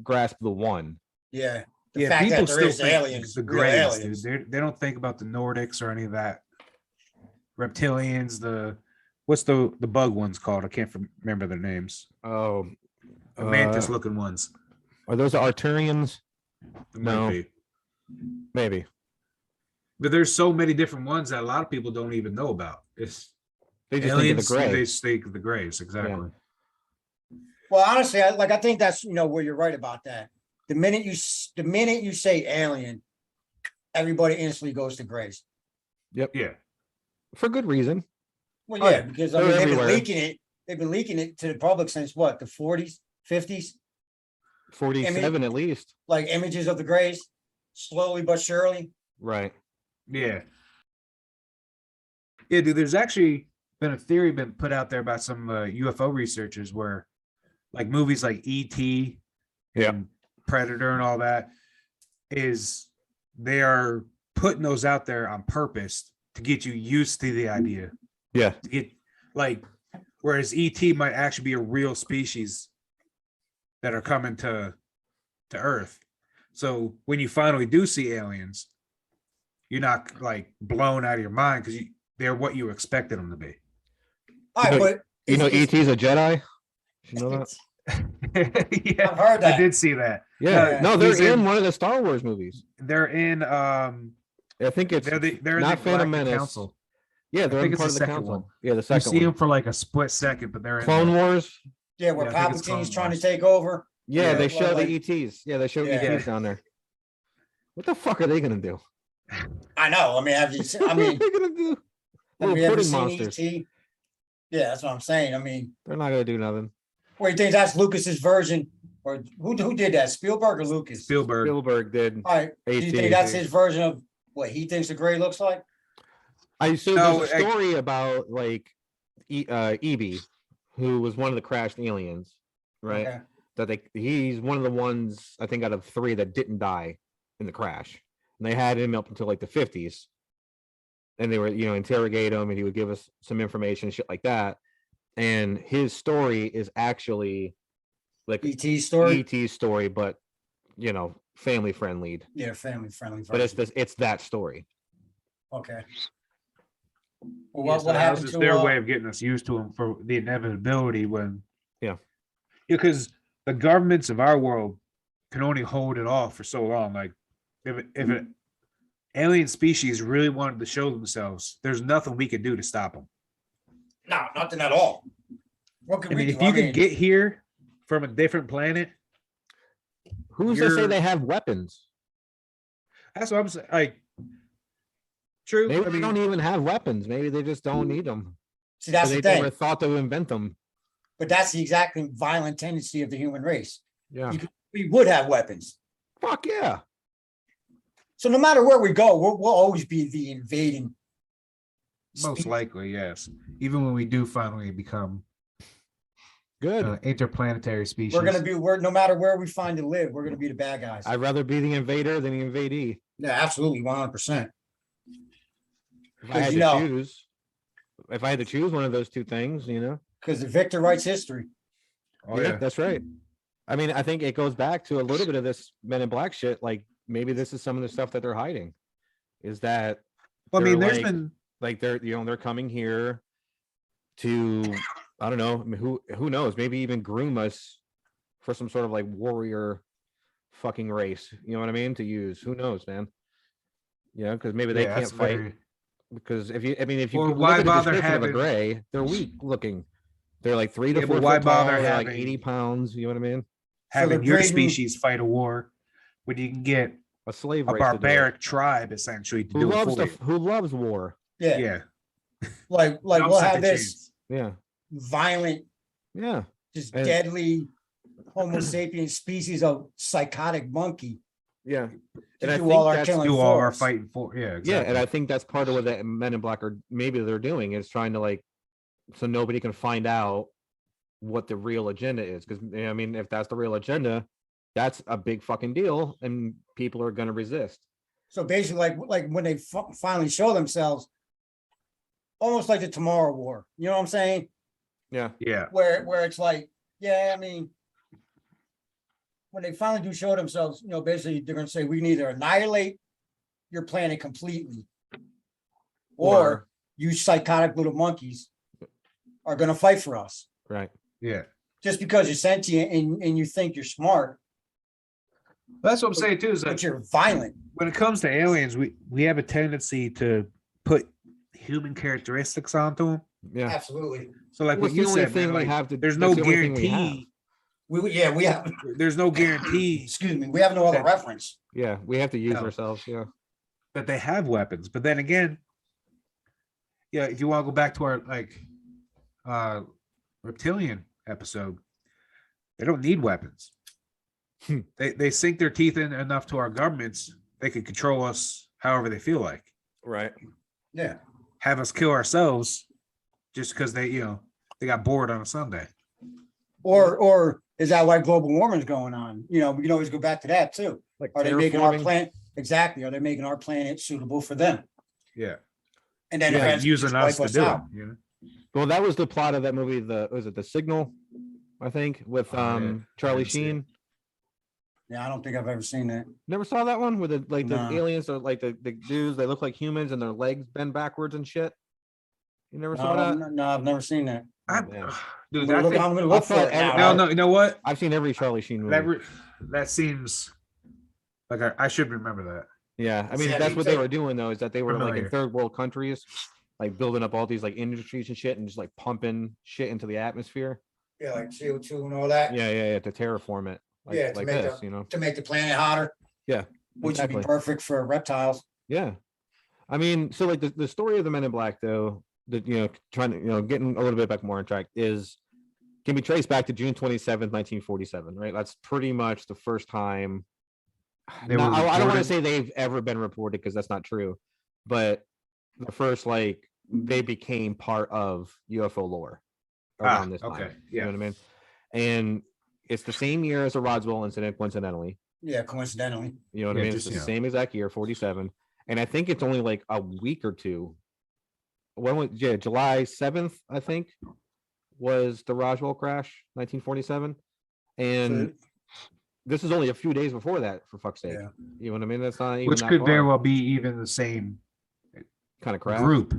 grasp the one. Yeah. The Yeah, fact people that there still is think aliens, the real grays, aliens. dude. They don't think about the Nordics or any of that. Reptilians, what's the bug ones called? I can't remember their names. Oh, The mantis looking ones. are those the Arturians? It might No. be. Maybe. But there's so many different ones that a lot of people don't even know about. It's They just aliens. think of the They gray. think of the grays, exactly. Well, honestly, I think that's where you're right about that. The minute you say alien, everybody instantly goes to Grace. Yeah. For good reason. Well, Oh, yeah, yeah. because They're they've everywhere. been leaking it. They've been leaking it to the public since what, the 40s, 50s? 47 at least. Like images of the Grays, slowly but surely. Right. Yeah. Yeah, dude, there's actually been a theory been put out there about some UFO researchers where like movies like E.T. Yeah. and Predator and all that is they are putting those out there on purpose to get you used to the idea. Yeah. To get like whereas E.T. might actually be a real species that are coming to Earth. So when you finally do see aliens, you're not like blown out of your mind because they're what you expected them to be. All right, know- but You know, it's- ET's a Jedi. You know that? it's- Yeah, I've heard I that. did see that. Yeah. Yeah. No, they're He's in in- one of the Star Wars movies. They're in I think it's they're in not the Phantom Galactic Menace. Council. Yeah, they're think in it's part the of the second council. one. Yeah, the You second see one. them for like a split second, but they're in Clone there. Wars. Yeah, where Yeah, I think it's Palpatine's Clone trying to Wars. take over. Yeah, Yeah, they well, show like- the ETs. Yeah, they show Yeah. ETs down there. What the fuck are they gonna do? I know. I mean, have you seen, I What mean, are they gonna do? have Little you ever pudding seen monsters. ET? Yeah, that's what I'm saying. I mean, They're not gonna do nothing. what do you think that's Lucas's version? Or who did that? Spielberg or Lucas? Spielberg. Spielberg did. All right. Do you AT. think that's his version of what he thinks the gray looks like? So No, there's a story about like EB, who was one of the crashed aliens, right? Okay. That he's one of the ones I think out of 3 that didn't die in the crash. And they had him up until like the 50s. And they were, interrogate him and he would give us some information and shit like that. And his story is actually like ET story? ET's story, but family friendly. Yeah, family friendly. But version. it's that story. Okay. Well, Yeah, what so that was happened just to their way of getting us used to them for the inevitability when because the governments of our world can only hold it off for so long. Like if an alien species really wanted to show themselves, there's nothing we could do to stop them. no, nothing at all. What could I we mean, do? if you could get here from a different planet, Who's to say You're- they have weapons? that's what I'm saying. Like, true. Maybe I they don't mean, even have weapons. Maybe they just don't need them. see, that's they the thing. never thought to invent them. but that's the exactly violent tendency of the human race. Yeah. We would have weapons. Fuck yeah. So no matter where we go, we'll always be the invading. Most species. likely, yes. Even when we do finally become Good. interplanetary species. We're no matter where we find to live, we're gonna be the bad guys. I'd rather be the invader than the invadee. Yeah, absolutely, 100%. If I had you to know- choose, if I had to choose one of those two things, you know. Because the victor writes history. Oh yeah. That's right. I mean, I think it goes back to a little bit of this Men in Black shit. Like maybe this is some of the stuff that they're hiding. Is that Well, I mean, they're there's like- been like they're coming here to, I don't know, I mean, who knows, maybe even groom us for some sort of like warrior fucking race, you know what I mean, to use. Who knows, man? You know, because maybe they yeah, can't that's fight. very- Because if you Or look why at the bother description of a having- gray, they're weak looking. They're like 3 to Yeah, but 4 why foot tall. bother They're like having- 80 pounds. You know what I mean? having they're your trading- species fight a war when you can get A slave a race to do it. barbaric tribe essentially to who do it loves for you. who loves war. Yeah, Yeah. like Don't we'll stand have a this chance. Yeah, violent, yeah, just And- deadly Homo sapiens species of psychotic monkey yeah. to And I do think all our that's killing Do all for our us. fighting for. Yeah, exactly. Yeah, and I think that's part of what the Men in Black are maybe they're doing is trying to like, so nobody can find out what the real agenda is. Because I mean, if that's the real agenda, that's a big fucking deal, and people are gonna resist. So basically, like when they finally show themselves, almost like the Tomorrow War. You know what I'm saying? Yeah, Yeah. Where it's like, yeah, I mean, when they finally do show themselves, basically they're gonna say we can either annihilate your planet completely, or you psychotic little monkeys are gonna fight for us. right. Yeah. Just because you're sentient and you think you're smart, That's what I'm saying too. Is but that you're violent. when it comes to aliens, we have a tendency to put human characteristics onto them. Yeah. Absolutely. So like What's what you the only said, thing man, we like, have to? there's that's no the only thing we have. guarantee. We have. There's no guarantee Excuse me. We have no other That- reference. Yeah, we have to use No. ourselves. Yeah. that they have weapons. But then again, yeah, if you want to go back to our reptilian episode, they don't need weapons. They sink their teeth in enough to our governments, they can control us however they feel like. Right. Yeah. Have us kill ourselves just because they got bored on a Sunday. Or is that why global warming is going on? We can always go back to that too. Like Are they making our terraforming. planet exactly? Are they making our planet suitable for them? Yeah. And then Yeah, eventually using just us wipe to do out. it. You know? Well, that was the plot of that movie. Was it The Signal? I think with Oh, yeah. Charlie I didn't see it. Sheen. Yeah, I don't think I've ever seen that. Never saw that one where the Nah. aliens are like the dudes. They look like humans and their legs bend backwards and shit. You never saw that? No, I've never seen that. Yeah. Dude, I'm I think, gonna look I for thought it now. no, you know what? I've seen every Charlie Sheen movie. That seems like I should remember that. Yeah, I mean Yeah, that's me what they too. were doing though, is that they were like in Familiar. third world countries, like building up all these like industries and shit, and just like pumping shit into the atmosphere. Yeah, like CO2 and all that. Yeah, to terraform it. Like, Yeah, to like make this, you know. To make the planet hotter. Yeah, Which would exactly. be perfect for reptiles. Yeah, I mean, so like the story of the Men in Black, though, that trying to getting a little bit back more on track can be traced back to June 27th, 1947. Right, that's pretty much the first time. They Now, were I don't want to reported? say they've ever been reported because that's not true, but the first like they became part of UFO lore around this time. okay, You know yeah. what I mean? And it's the same year as the Roswell incident, coincidentally. Yeah, coincidentally. You know what I Yeah, mean? just, It's the you know. same exact year, 47. And I think it's only like a week or two. July 7th, I think, was the Roswell crash, 1947. And this is only a few days before that, for fuck's sake. Yeah. You know what I mean? That's not even Which that could far. very well be even the same kind of crash. group.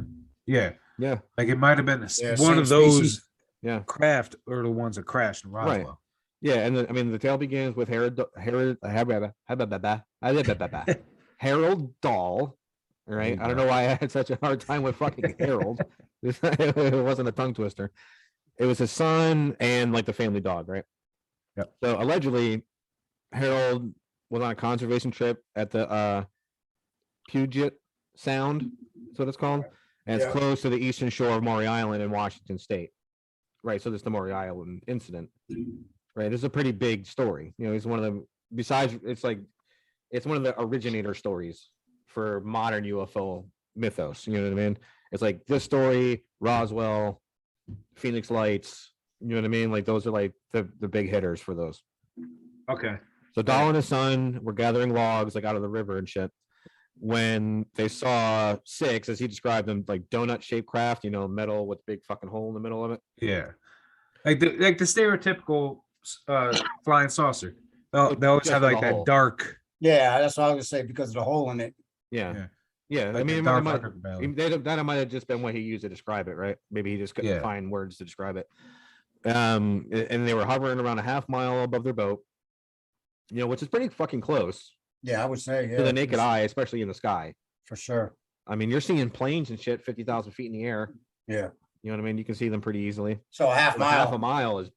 Yeah. Yeah, Like it might have been Yeah, one same of those species. yeah, craft or the ones that crashed in Roswell. yeah. And I mean, the tale begins with Harold Dahl. Right? I don't know why I had such a hard time with fucking Harold. It wasn't a tongue twister. It was his son and like the family dog, right? Yep. So allegedly, Harold was on a conservation trip at the Puget Sound, that's what it's called. And it's Yeah. close to the eastern shore of Maury Island in Washington State. right? So this the Maury Island incident, right? This is a pretty big story. You know, he's one of the besides it's like it's one of the originator stories for modern UFO mythos. You know what I mean? It's like this story, Roswell, Phoenix Lights. You know what I mean? Like those are like the big hitters for those. Okay. So Dahl and his son were gathering logs like out of the river and shit. When they saw six, as he described them, like donut-shaped craft, you know, metal with a big fucking hole in the middle of it. Yeah. Like the stereotypical flying saucer. They always Just have with like a that hole. dark. Yeah, that's what I was gonna say because of the hole in it. Yeah, Yeah. yeah. Like I mean, the it dark might, underbelly. that might have just been what he used to describe it, right? Maybe he just couldn't Yeah. find words to describe it. And they were hovering around a half mile above their boat, you know, which is pretty fucking close Yeah, I would say, yeah. to the naked eye, especially in the sky. For sure. I mean, you're seeing planes and shit 50,000 feet in the air. Yeah. You know what I mean? You can see them pretty easily. So a half But half a mile. mile is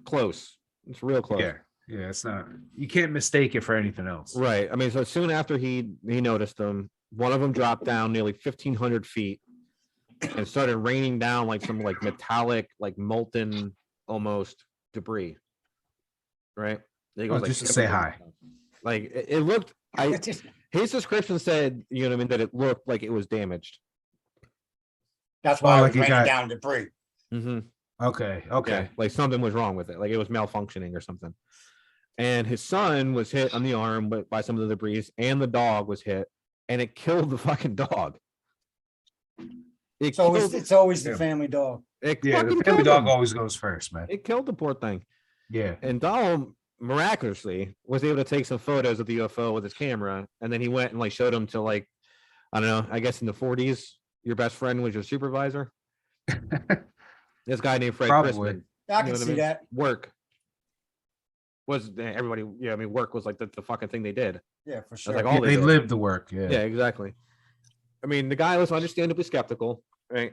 close. It's real close. Yeah. Yeah. It's not. You can't mistake it for anything else. Right. I mean, so soon after he noticed them, one of them dropped down nearly 1,500 feet and started raining down like some like metallic, like molten almost debris. Right. He Oh, just to say hi. Like it looked. His description said, you know what I mean, that it looked like it was damaged. That's why I like was it raining got- down debris. Mm-hmm. Okay. Okay. Like something was wrong with it. Like it was malfunctioning or something. And his son was hit on the arm by some of the debris, and the dog was hit, and it killed the fucking dog. It So killed, it's always the Yeah. family dog. it Yeah. fucking The family killed dog him. always goes first, man. It killed the poor thing. Yeah. And Dahl miraculously was able to take some photos of the UFO with his camera, and then he went and like showed them to like, I don't know, I guess in the 40s, your best friend was your supervisor. This guy named Fred Probably. Crispin. I You can know what see I mean? that. Work was everybody. Yeah, I mean, work was like the fucking thing they did. Yeah, for That's sure. like Yeah, all they did. live the work. Yeah. Yeah, exactly. I mean, the guy was understandably skeptical, right?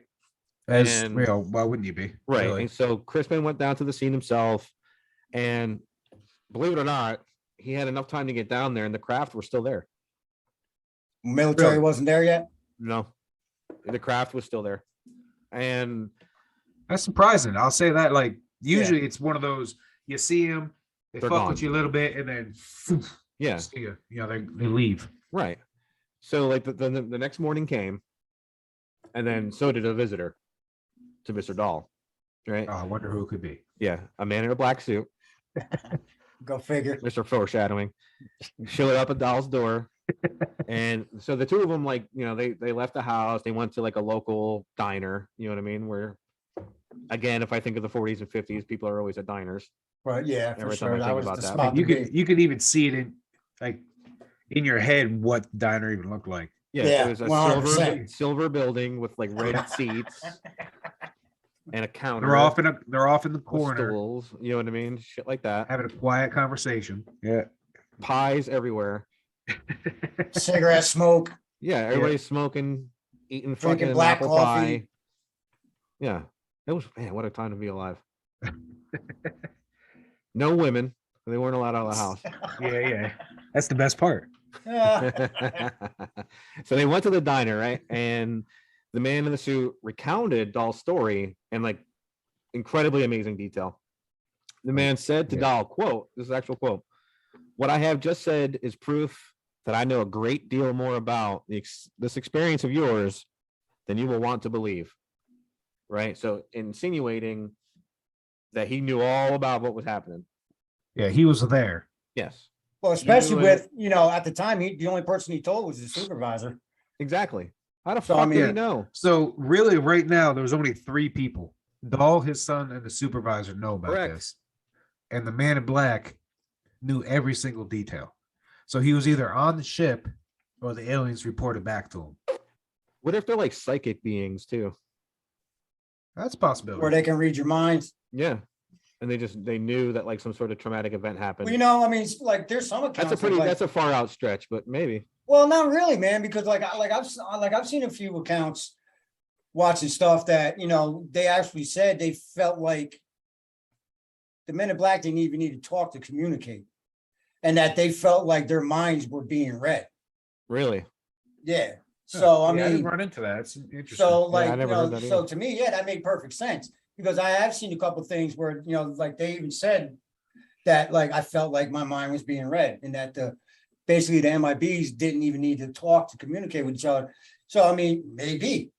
As And- you know, why wouldn't you be? Right. Really? And so Crispin went down to the scene himself, and believe it or not, he had enough time to get down there, and the craft were still there. Military Really? wasn't there yet. No, the craft was still there, and That's surprising. I'll say that. Like usually, it's one of those you see them, they They're fuck with gone. you a little bit, and then yeah, see you. You know, they leave. right. So like the next morning came, and then so did a visitor to Mr. Dahl, right? Oh, I wonder who it could be. Yeah, a man in a black suit, Go figure. Mr. Foreshadowing, showed up at Dahl's door. And so the two of them, like, you know, they left the house, they went to like a local diner, you know what I mean? Where, again, if I think of the 40s and 50s, people are always at diners. Right, yeah, for Every time I sure. That think was about the that. spot You to could be. you could even see it in your head what the diner even looked like. Yeah, Yeah, it was a 100%. silver building with like red seats and a counter. They're off in the with corner stools, you know what I mean? Shit like that. having a quiet conversation. Yeah. Pies everywhere. Cigarette smoke. Yeah, everybody's smoking, eating Drinking fucking black apple coffee. pie. Yeah, it was, man, what a time to be alive. No women. They weren't allowed out of the house. Yeah. That's the best part. Yeah. So they went to the diner, right? And the man in the suit recounted Dahl's story in like incredibly amazing detail. The man said to Yeah. Dahl, quote, this is actual quote, "What I have just said is proof that I know a great deal more about this experience of yours than you will want to believe." Right? So insinuating that he knew all about what was happening. Yeah, he was there. Yes, Well, especially knew with, at the time, the only person he told was the supervisor. exactly. How the So, I fuck did he mean- know? So really, right now, there's only 3 people. Dahl, his son, and the supervisor know about Correct. this. And the man in black knew every single detail. So he was either on the ship or the aliens reported back to him. What if they're like psychic beings too? That's a possibility. Where they can read your minds. Yeah. And they knew that like some sort of traumatic event happened. Well, I mean, it's like there's some accounts. That's a far out stretch, but maybe. Well, not really, man, because I've seen a few accounts watching stuff that, they actually said they felt like the men in black didn't even need to talk to communicate. And that they felt like their minds were being read. Really? Yeah. So I didn't mean, run into that. It's interesting. so like, I never heard that so either. to me, yeah, that made perfect sense. because I have seen a couple things where, like they even said that, like, I felt like my mind was being read and that basically the MIBs didn't even need to talk to communicate with each other. So, I mean, maybe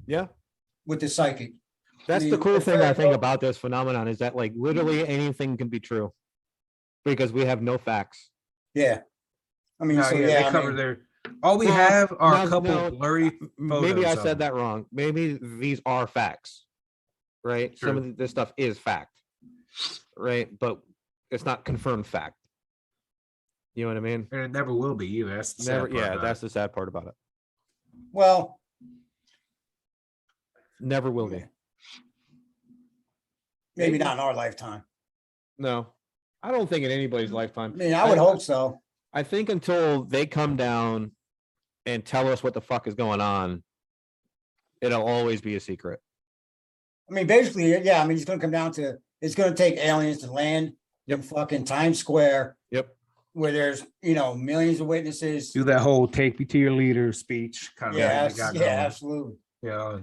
Yeah. with the psychic. That's the mean, cool it's thing very I think low. about this phenomenon is that like literally anything can be true because we have no facts. Yeah. I mean, No, so yeah, yeah, they I cover mean, their. All we No, have are no, a couple no, blurry Maybe I photos of said them. that wrong. Maybe these are facts, right? Some of True. this stuff is fact, right? But it's not confirmed fact. You know what I mean? And it never will be either. That's the Never. sad part Yeah, about that's it. the sad part about it. well, Never will be. maybe not in our lifetime. No, I don't think in anybody's I lifetime. mean, I would hope so. I think until they come down and tell us what the fuck is going on, it'll always be a secret. I mean, basically, yeah, I mean, it's gonna come down to, it's gonna take aliens to land in fucking Times Square Yep. where there's, millions of witnesses. Do that whole "take me to your leader" speech kind of Yeah, thing they got yeah, going. absolutely. Yeah.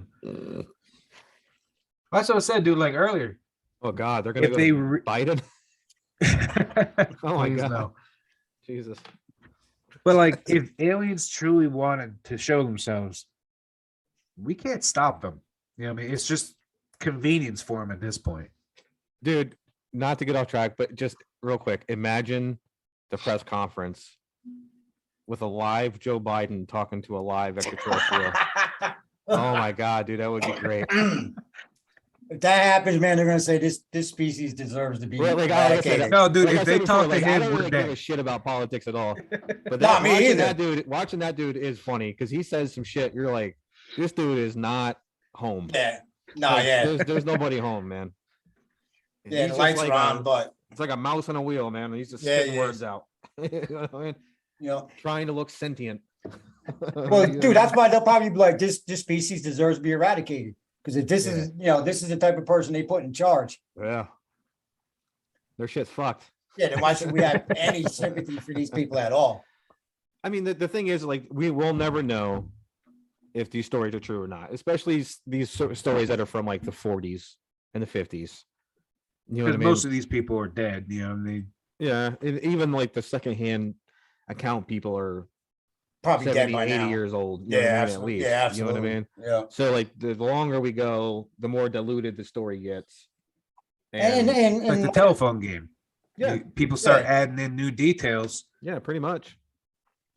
That's what I said, dude. Like earlier, Oh God, they're gonna if go they to re- Biden. Oh my Please God. no. Jesus. But like, if aliens truly wanted to show themselves, we can't stop them. You know what I mean? It's just convenience for them at this point. Dude, not to get off track, but just real quick, imagine the press conference with a live Joe Biden talking to a live extraterrestrial. Oh my God, dude, that would be great. If that happens, man, they're gonna say this species deserves to be Right, like I said, eradicated. No, dude, Like I if they said before, talk to like, I him, don't we're really give a dead. shit about politics at all. But Not me either. watching that dude is funny because he says some shit. You're like, this dude is not home. Yeah, no, Like, yeah, there's nobody home, man. yeah, He's the just lights like are on, but it's like a mouse on a wheel, man. He's just Yeah, spitting yeah. words out. You know what I mean? Trying to look sentient. well, You know dude, what I that's why they'll probably be like, this species deserves to be eradicated. Because if this is, this is the type of person they put in charge. mean? Yeah. Their shit's fucked. Yeah, then why should we have any sympathy for these people at all? I mean, the thing is, like, we will never know if these stories are true or not, especially these stories that are from like the 40s and the 50s. You know what I Because mean? most of these people are dead. You know, they Yeah, and even like the secondhand account people are Probably 70, dead by 80 now. years old. You know what I mean, at least. Yeah, You know what I absolutely. mean? Yeah. So like the longer we go, the more diluted the story gets. And like the telephone game. Yeah. People start Yeah. adding in new details. Yeah, pretty much.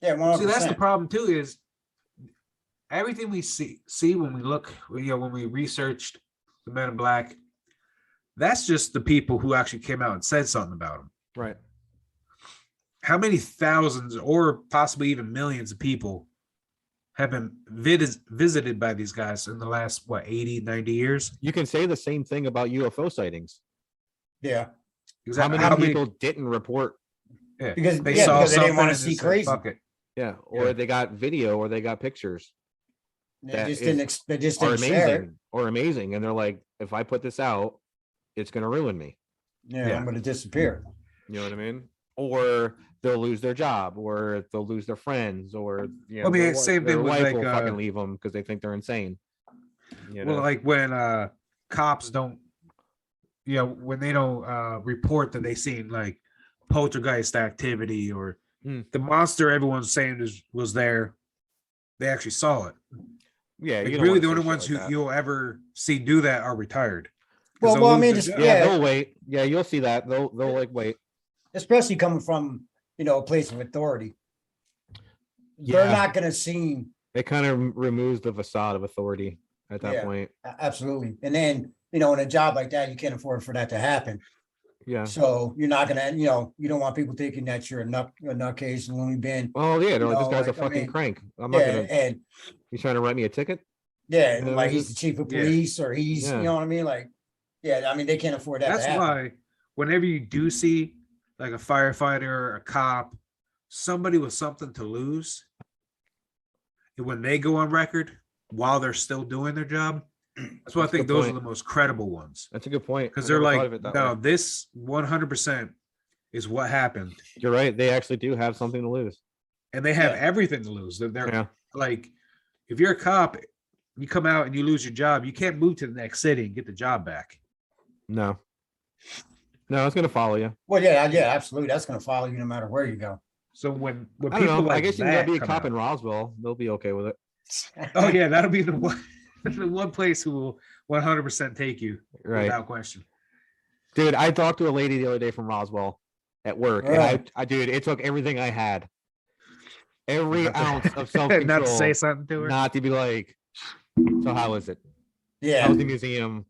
yeah, 100%. See, that's the problem too. Is everything we see when we look, when we researched the Men in Black, that's just the people who actually came out and said something about them. Right. How many thousands or possibly even millions of people have been visited by these guys in the last 80, 90 years? You can say the same thing about UFO sightings. Yeah. How many people didn't report? Yeah, Because- they yeah, saw because they didn't something wanna and see just said, crazy. "Fuck it." Yeah, or Yeah. they got video, or they got pictures They That just is- didn't, they just or didn't share it. amazing, or amazing, and they're like, if I put this out, it's gonna ruin me. Yeah, Yeah. I'm gonna disappear. You know what I mean? Or they'll lose their job, or they'll lose their friends, or I mean, their it's same their thing with, wife like, will fucking leave them because they think they're insane. You know? Well, like when cops don't, when they don't report that they seen like poltergeist activity or Hmm. the monster everyone's saying was there, they actually saw it. yeah, Like, you don't really, the wanna only say ones shit who like that. you'll ever see do that are retired. 'Cause Well, they'll well, I lose mean, their just- job. Yeah, yeah. they'll wait. Yeah, you'll see that. They'll like wait. Especially coming from, a place of authority. They're Yeah. not gonna seem, It kind of removes the facade of authority at that Yeah. point. absolutely. And then, in a job like that, you can't afford for that to happen. Yeah. So you're not gonna, you don't want people thinking that you're a nutcase and loony bin. Oh yeah, they're like, this No, guy's a like, I fucking mean, crank. I'm not Yeah, gonna. and He's trying to write me a ticket. yeah, You and know, like he's just- the chief of Yeah. police or he's, Yeah. you know what I mean? Like, yeah, I mean, they can't afford that That's to happen. why whenever you do see like a firefighter or a cop, somebody with something to lose, and when they go on record while they're still doing their job, that's why I That's a think good those point. are the most credible ones. That's a good point. Because I they're never thought like, of it that no, way. this 100% is what happened. You're right. They actually do have something to lose. And they have Yeah. everything to lose. They're Yeah. like, if you're a cop, you come out and you lose your job, you can't move to the next city and get the job back. No. No, it's gonna follow you. Well, yeah, absolutely. That's gonna follow you no matter where you go. So when I don't people know. I like guess you can go that be a come cop out- in Roswell. They'll be okay with it. oh yeah, that'll be the one the one place who will 100% take you Right. without question. Dude, I talked to a lady the other day from Roswell at work, and Right. I dude, it took everything I had, every Not to- ounce of not self-control, to say something to her. not to be like, so how is it? Yeah. How's the museum?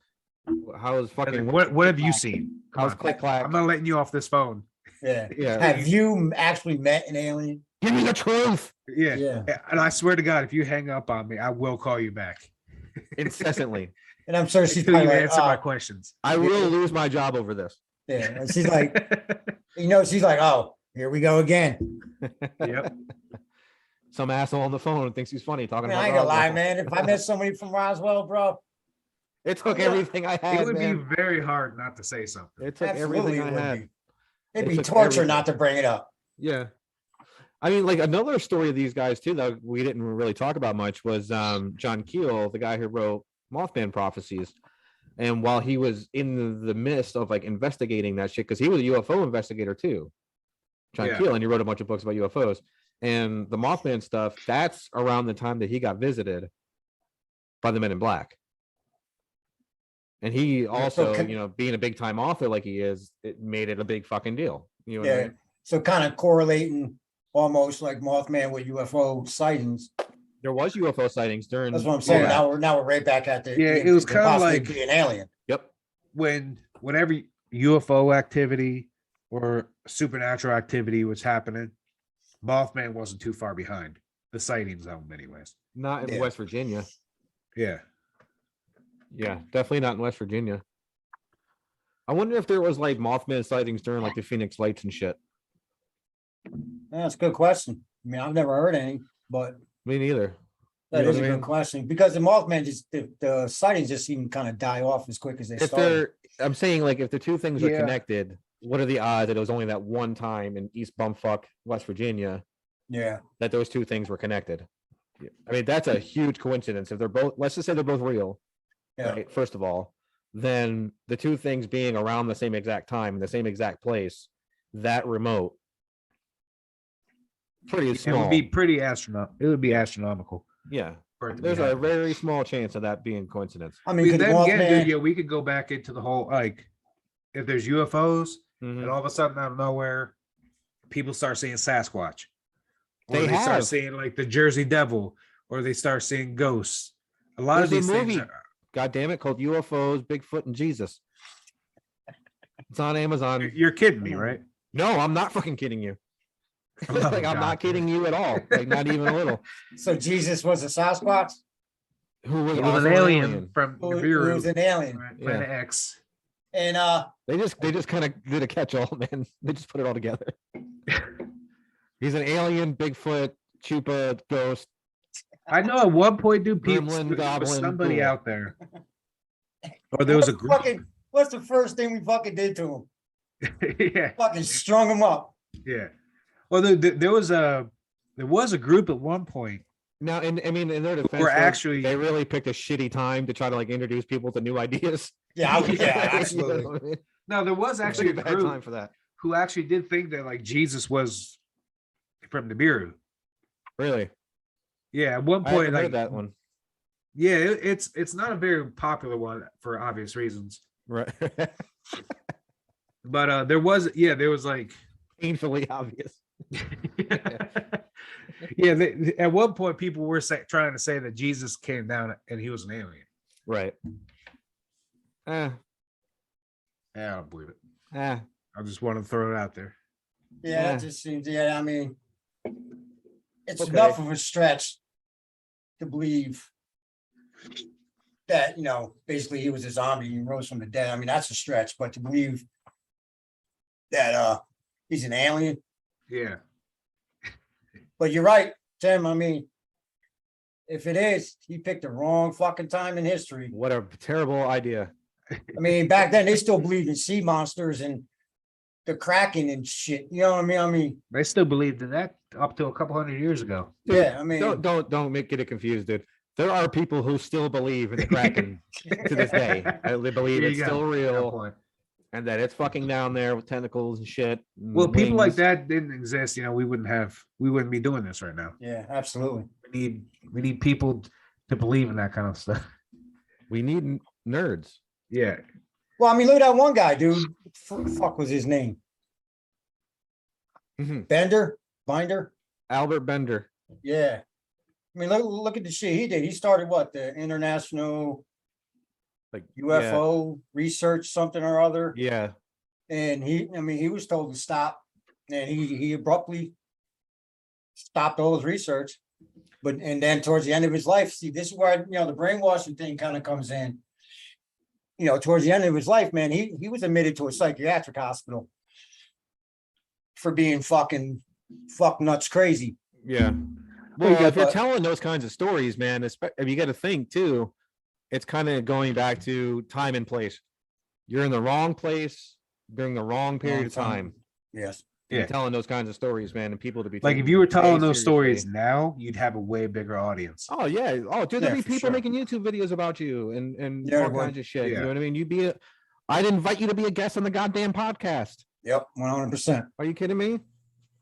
How's fucking What have you seen? Come How's on. click clack? I'm not letting you off this phone. Yeah. Yeah. Have you actually met an alien? Give me the truth Yeah. Yeah. And I swear to God, if you hang up on me, I will call you back. incessantly. And I'm sure she's Until you probably like, answer my oh, questions. I will lose my job over this. yeah. And she's like, she's like, oh, here we go again. Yep. Some asshole on the phone thinks he's funny I talking mean, about I ain't gonna lie, Roswell. man. If I met somebody from Roswell, bro, It took Yeah. everything I had. It would man. be very hard not to say something. It took absolutely everything it I would had. be. It'd It be took torture everything. not to bring it up. Yeah. I mean, like another story of these guys too that we didn't really talk about much was John Keel, the guy who wrote Mothman Prophecies. And while he was in the midst of like investigating that shit, because he was a UFO investigator too, John Yeah. Keel, and he wrote a bunch of books about UFOs. And the Mothman stuff, that's around the time that he got visited by the Men in Black. And he also, can- you know, being a big time author like he is, it made it a big fucking deal. You know what I Yeah. mean? So kind of correlating almost like Mothman with UFO sightings. There was UFO sightings during. That's what I'm saying. all that. Now we're right back at the Yeah, it was kinda possibly like- be an alien. Yep. Whenever UFO activity or supernatural activity was happening, Mothman wasn't too far behind the sightings of them, anyways. Not in Yeah. West Virginia. Yeah. Yeah, definitely not in West Virginia. I wonder if there was like Mothman sightings during like the Phoenix Lights and shit. That's a good question. I mean, I've never heard any, but Me neither. that You know is a what I good mean? question because the Mothman the sightings just seem to kind of die off as quick as they If started. I'm saying like if the two things are Yeah. connected, what are the odds that it was only that one time in East Bumfuck, West Virginia, Yeah. that those two things were connected? Yeah. I mean, that's a huge coincidence. If they're both, let's just say they're both real, Yeah. right? First of all, then the two things being around the same exact time in the same exact place, that remote, pretty It small. would be pretty It would be astronomical. Yeah, for it to be there's a happening. very small chance of that being coincidence. I I mean, mean, could then again, Mothman, dude, yeah, we could go back into the whole like if there's UFOs Mhm. and all of a sudden out of nowhere, people start seeing Sasquatch. Or They they start have. seeing like the Jersey Devil, or they start seeing ghosts. A lot of There's these a things movie. God damn it, called UFOs, Bigfoot, and Jesus. It's on Amazon. you're kidding me, right? No, I'm not fucking kidding you. Oh, like I'm God. not kidding you at all. Like not even a little. so Jesus was a Sasquatch? Who was He was also an alien from Who Nibiru, was an alien? right? Yeah. Planet X. And They just kind of did a catch-all, man. They just put it all together. He's an alien, Bigfoot, Chupa, ghost. I know at one point, dude, people Gremlin, there was goblin, somebody ghoul. out there, or there was a what's group. what's the first thing we fucking did to him? Yeah, Fucking strung him up. yeah. Well, there was a group at one point. Now, and I mean, in their defense, We're though, actually- they really picked a shitty time to try to like introduce people to new ideas. Yeah, You know absolutely. what I mean? No, there was actually a Pretty bad time group for that. who actually did think that like Jesus was from Nibiru. Really, Yeah, at one I point, haven't like heard that one. yeah, it's not a very popular one for obvious reasons. Right, But there was like painfully obvious. yeah, at one point people were trying to say that Jesus came down and he was an alien. Right. Yeah, I don't believe it. Eh. I just want to throw it out there. Yeah, Yeah. that just seems, yeah, I mean, it's Okay. enough of a stretch to believe that, basically he was a zombie and rose from the dead. I mean, that's a stretch, but to believe that he's an alien. Yeah. But you're right, Tim. I mean, if it is, he picked the wrong fucking time in history. What a terrible idea. I mean, back then they still believed in sea monsters and the Kraken and shit. You know what I mean? I mean, They still believed in that up to a couple hundred years ago. yeah, I mean, Don't get it confused, dude. There are people who still believe in the Kraken to this day. They believe There it's you go. still Good real point. and that it's fucking down there with tentacles and shit. And Well, people like wings. that didn't exist, we wouldn't be doing this right now. Yeah, absolutely. We need people to believe in that kind of stuff. We need nerds. Yeah. Well, I mean, look at that one guy, dude. Fuck was his name? Mhm. Binder? Albert Bender. Yeah. I mean, look at the shit he did. He started what? The International Like UFO Research something or other. Yeah. And he was told to stop, and he abruptly stopped all his research. And then towards the end of his life, see, this is where, the brainwashing thing kind of comes in. Towards the end of his life, man, he was admitted to a psychiatric hospital for being fuck nuts crazy. Yeah. But Well, yeah, if you're but- telling those kinds of stories, man, you got to think too, it's kind of going back to time and place. You're in the wrong place during the wrong period of Wrong time. time. Yes. You're Yeah. telling those kinds of stories, man, and people to be Like if taken you were way telling those seriously. stories now, you'd have a way bigger audience. Oh yeah. Oh, dude, there'll Yeah, be for people sure. making YouTube videos about you and Yeah, all there would. kinds of shit. You Yeah. know what I mean? I'd invite you to be a guest on the goddamn podcast. Yep. 100%. Are you kidding me?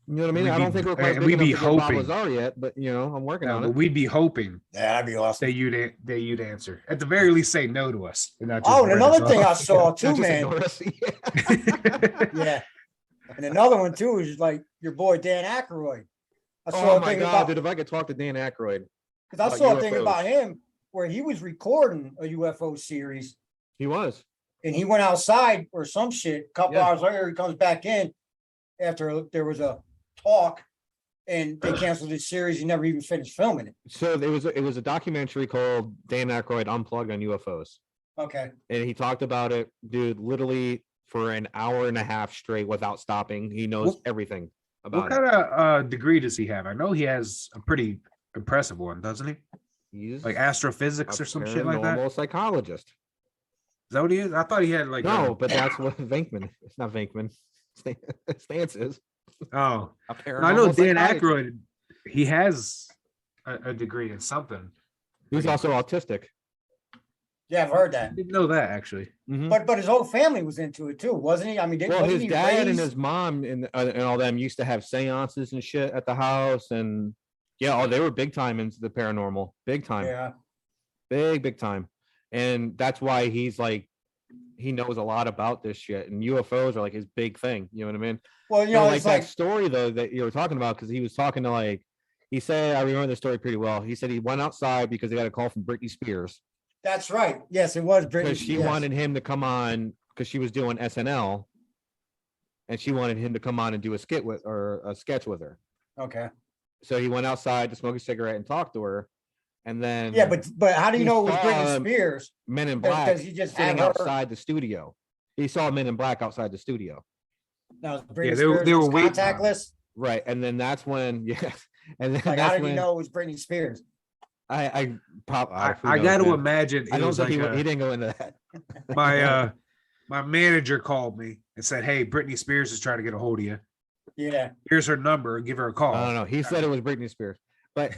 You know what I mean? We'd I don't be- think we're quite and big we'd enough be to get Bob hoping. Lazar yet, but I'm working No, on but it. we'd be hoping Yeah, that'd be awesome. that you'd answer. At the very least, say no to us. And not just Oh, and write another us thing I off. saw Not too, just man. ignore us. Yeah. And another one too is like your boy Dan Aykroyd. I saw Oh a my thing god, about dude! If I could talk to Dan Aykroyd, because I about saw a thing UFOs. about him where he was recording a UFO series he was. and he went outside or some shit. A couple Yeah. hours later, he comes back in after there was a talk and they canceled his series. He never even finished filming it. So it was a documentary called Dan Aykroyd Unplugged on UFOs, Okay. and he talked about it, dude, literally for an hour and a half straight without stopping. He knows What- everything What about kind of degree does he have? I know he has a pretty impressive one, doesn't he? it. He's Like astrophysics a or some shit like that. paranormal Is psychologist. that what he is? I thought he had like No, but that's what Venkman. It's not Venkman. Stance is oh, a paranormal. I know Dan psychiatrist. Aykroyd. He has a degree in something. He's also autistic. Yeah, I've heard I that. didn't know that actually. Mhm. But his whole family was into it too, wasn't he? I mean, Well, wasn't his he dad and raised- his mom and all them used to have seances and shit at the house, and they were big time into the paranormal, big time, Yeah. big time, and that's why he's like, he knows a lot about this shit, and UFOs are like his big thing. You know what I mean? Well, So, it's that like story though that you were talking about, because he was talking to he said, I remember the story pretty well. He said he went outside because they got a call from Britney Spears that's right. Yes, it was Britney. because she yes. wanted him to come on because she was doing SNL, and she wanted him to come on and do a sketch with her. Okay. So he went outside to smoke a cigarette and talk to her, and then Yeah, but how do you he know it was saw, Britney Spears? Men in Because Black he just sitting had her. outside the studio. He saw Men in Black outside the studio, Now, Britney Yeah, they were- Spears they were was waiting on contactless. right? And then that's when, and then Like, how that's did he when know it was Britney Spears? I I got to imagine I it don't was think like he didn't go into that. my manager called me and said, "Hey, Britney Spears is trying to get a hold of you. Yeah. Here's her number. Give her a call." I don't know. He said it was Britney Spears, but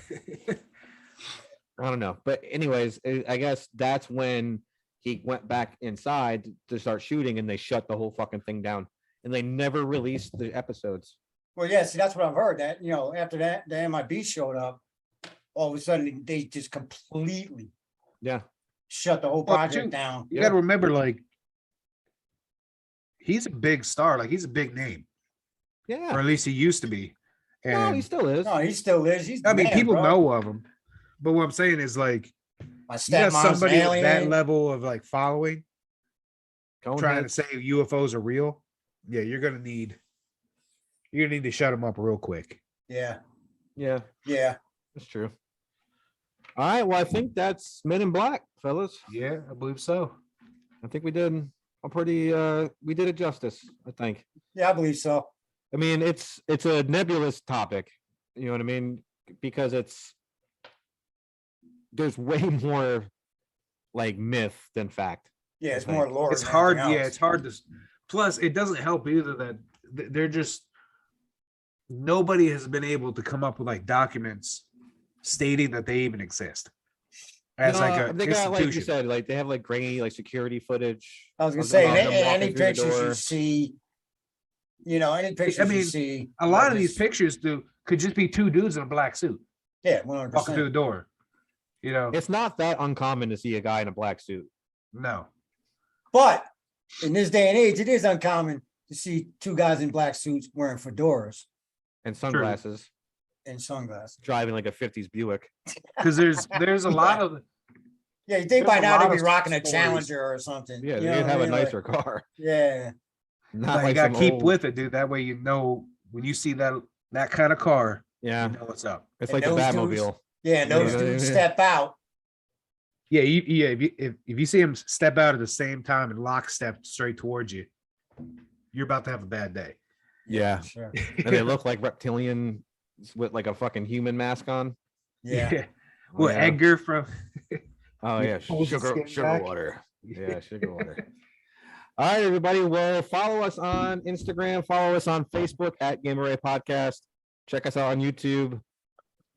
I don't know. But anyways, I guess that's when he went back inside to start shooting, and they shut the whole fucking thing down, and they never released the episodes. Well, yeah, see, that's what I've heard. That, after that, the MIB showed up, all of a sudden they just completely Yeah, shut the whole Well, project too, down. You got to remember, like, he's a big star. Like, he's a big name, or yeah. at least he used to be. No, And he still is. No, he still is. He's the I mean, man, people bro. know of him, but what I'm saying is, like, My you got stepmom's somebody an at that alien. level of like following, trying to Coneheads. say UFOs are real. Yeah, you're gonna need to shut them up real quick. Yeah, Yeah, yeah. that's true. All right. Well, I think that's Men in Black, fellas. Yeah, I believe so. I think we did we did it justice, I think. Yeah, I believe so. I mean, it's a nebulous topic, you know what I mean? Because there's way more like myth than fact. Yeah, it's Okay. more lore. It's than hard. anything Yeah, else. it's hard to. Plus, it doesn't help either that they're just nobody has been able to come up with like documents stating that they even exist. as like No, a they got, like you institution. said, like they have like grainy like security footage. I was gonna of say, them any walking through the pictures you door. see, any pictures you mean, see. A lot like of these this- pictures could just be two dudes in a black suit Yeah, 100%. walking through the door. You know, It's not that uncommon to see a guy in a black suit. no. But in this day and age, it is uncommon to see two guys in black suits wearing fedoras And sunglasses, and sunglasses. driving like a 50s Buick. Because there's a lot of Yeah, you think There's by a now lot they'd be of rocking a stories. Challenger or something. Yeah, you they'd know what I have a mean? Like, nicer car. yeah, Not like, like you gotta some keep old- with it, dude. That way you know when you see that kind of car, Yeah, you know what's up. it's And like the those dudes- Batmobile. yeah. And those Yeah, dudes yeah. step out. Yeah, if you see him step out at the same time and lockstep straight towards you, you're about to have a bad day. Yeah, Sure. and they look like reptilian with like a fucking human mask on. Yeah. Well, yeah. Edgar from Oh He yeah, pulls his sugar skin back. water. Yeah, sugar water. All right, everybody. Well, follow us on Instagram. Follow us on Facebook at Game Array Podcast. Check us out on YouTube.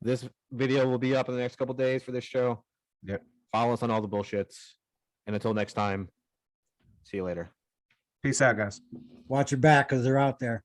This video will be up in the next couple days for this show. Yep. Follow us on all the bullshits. And until next time, see you later. Peace out, guys. Watch your back because they're out there.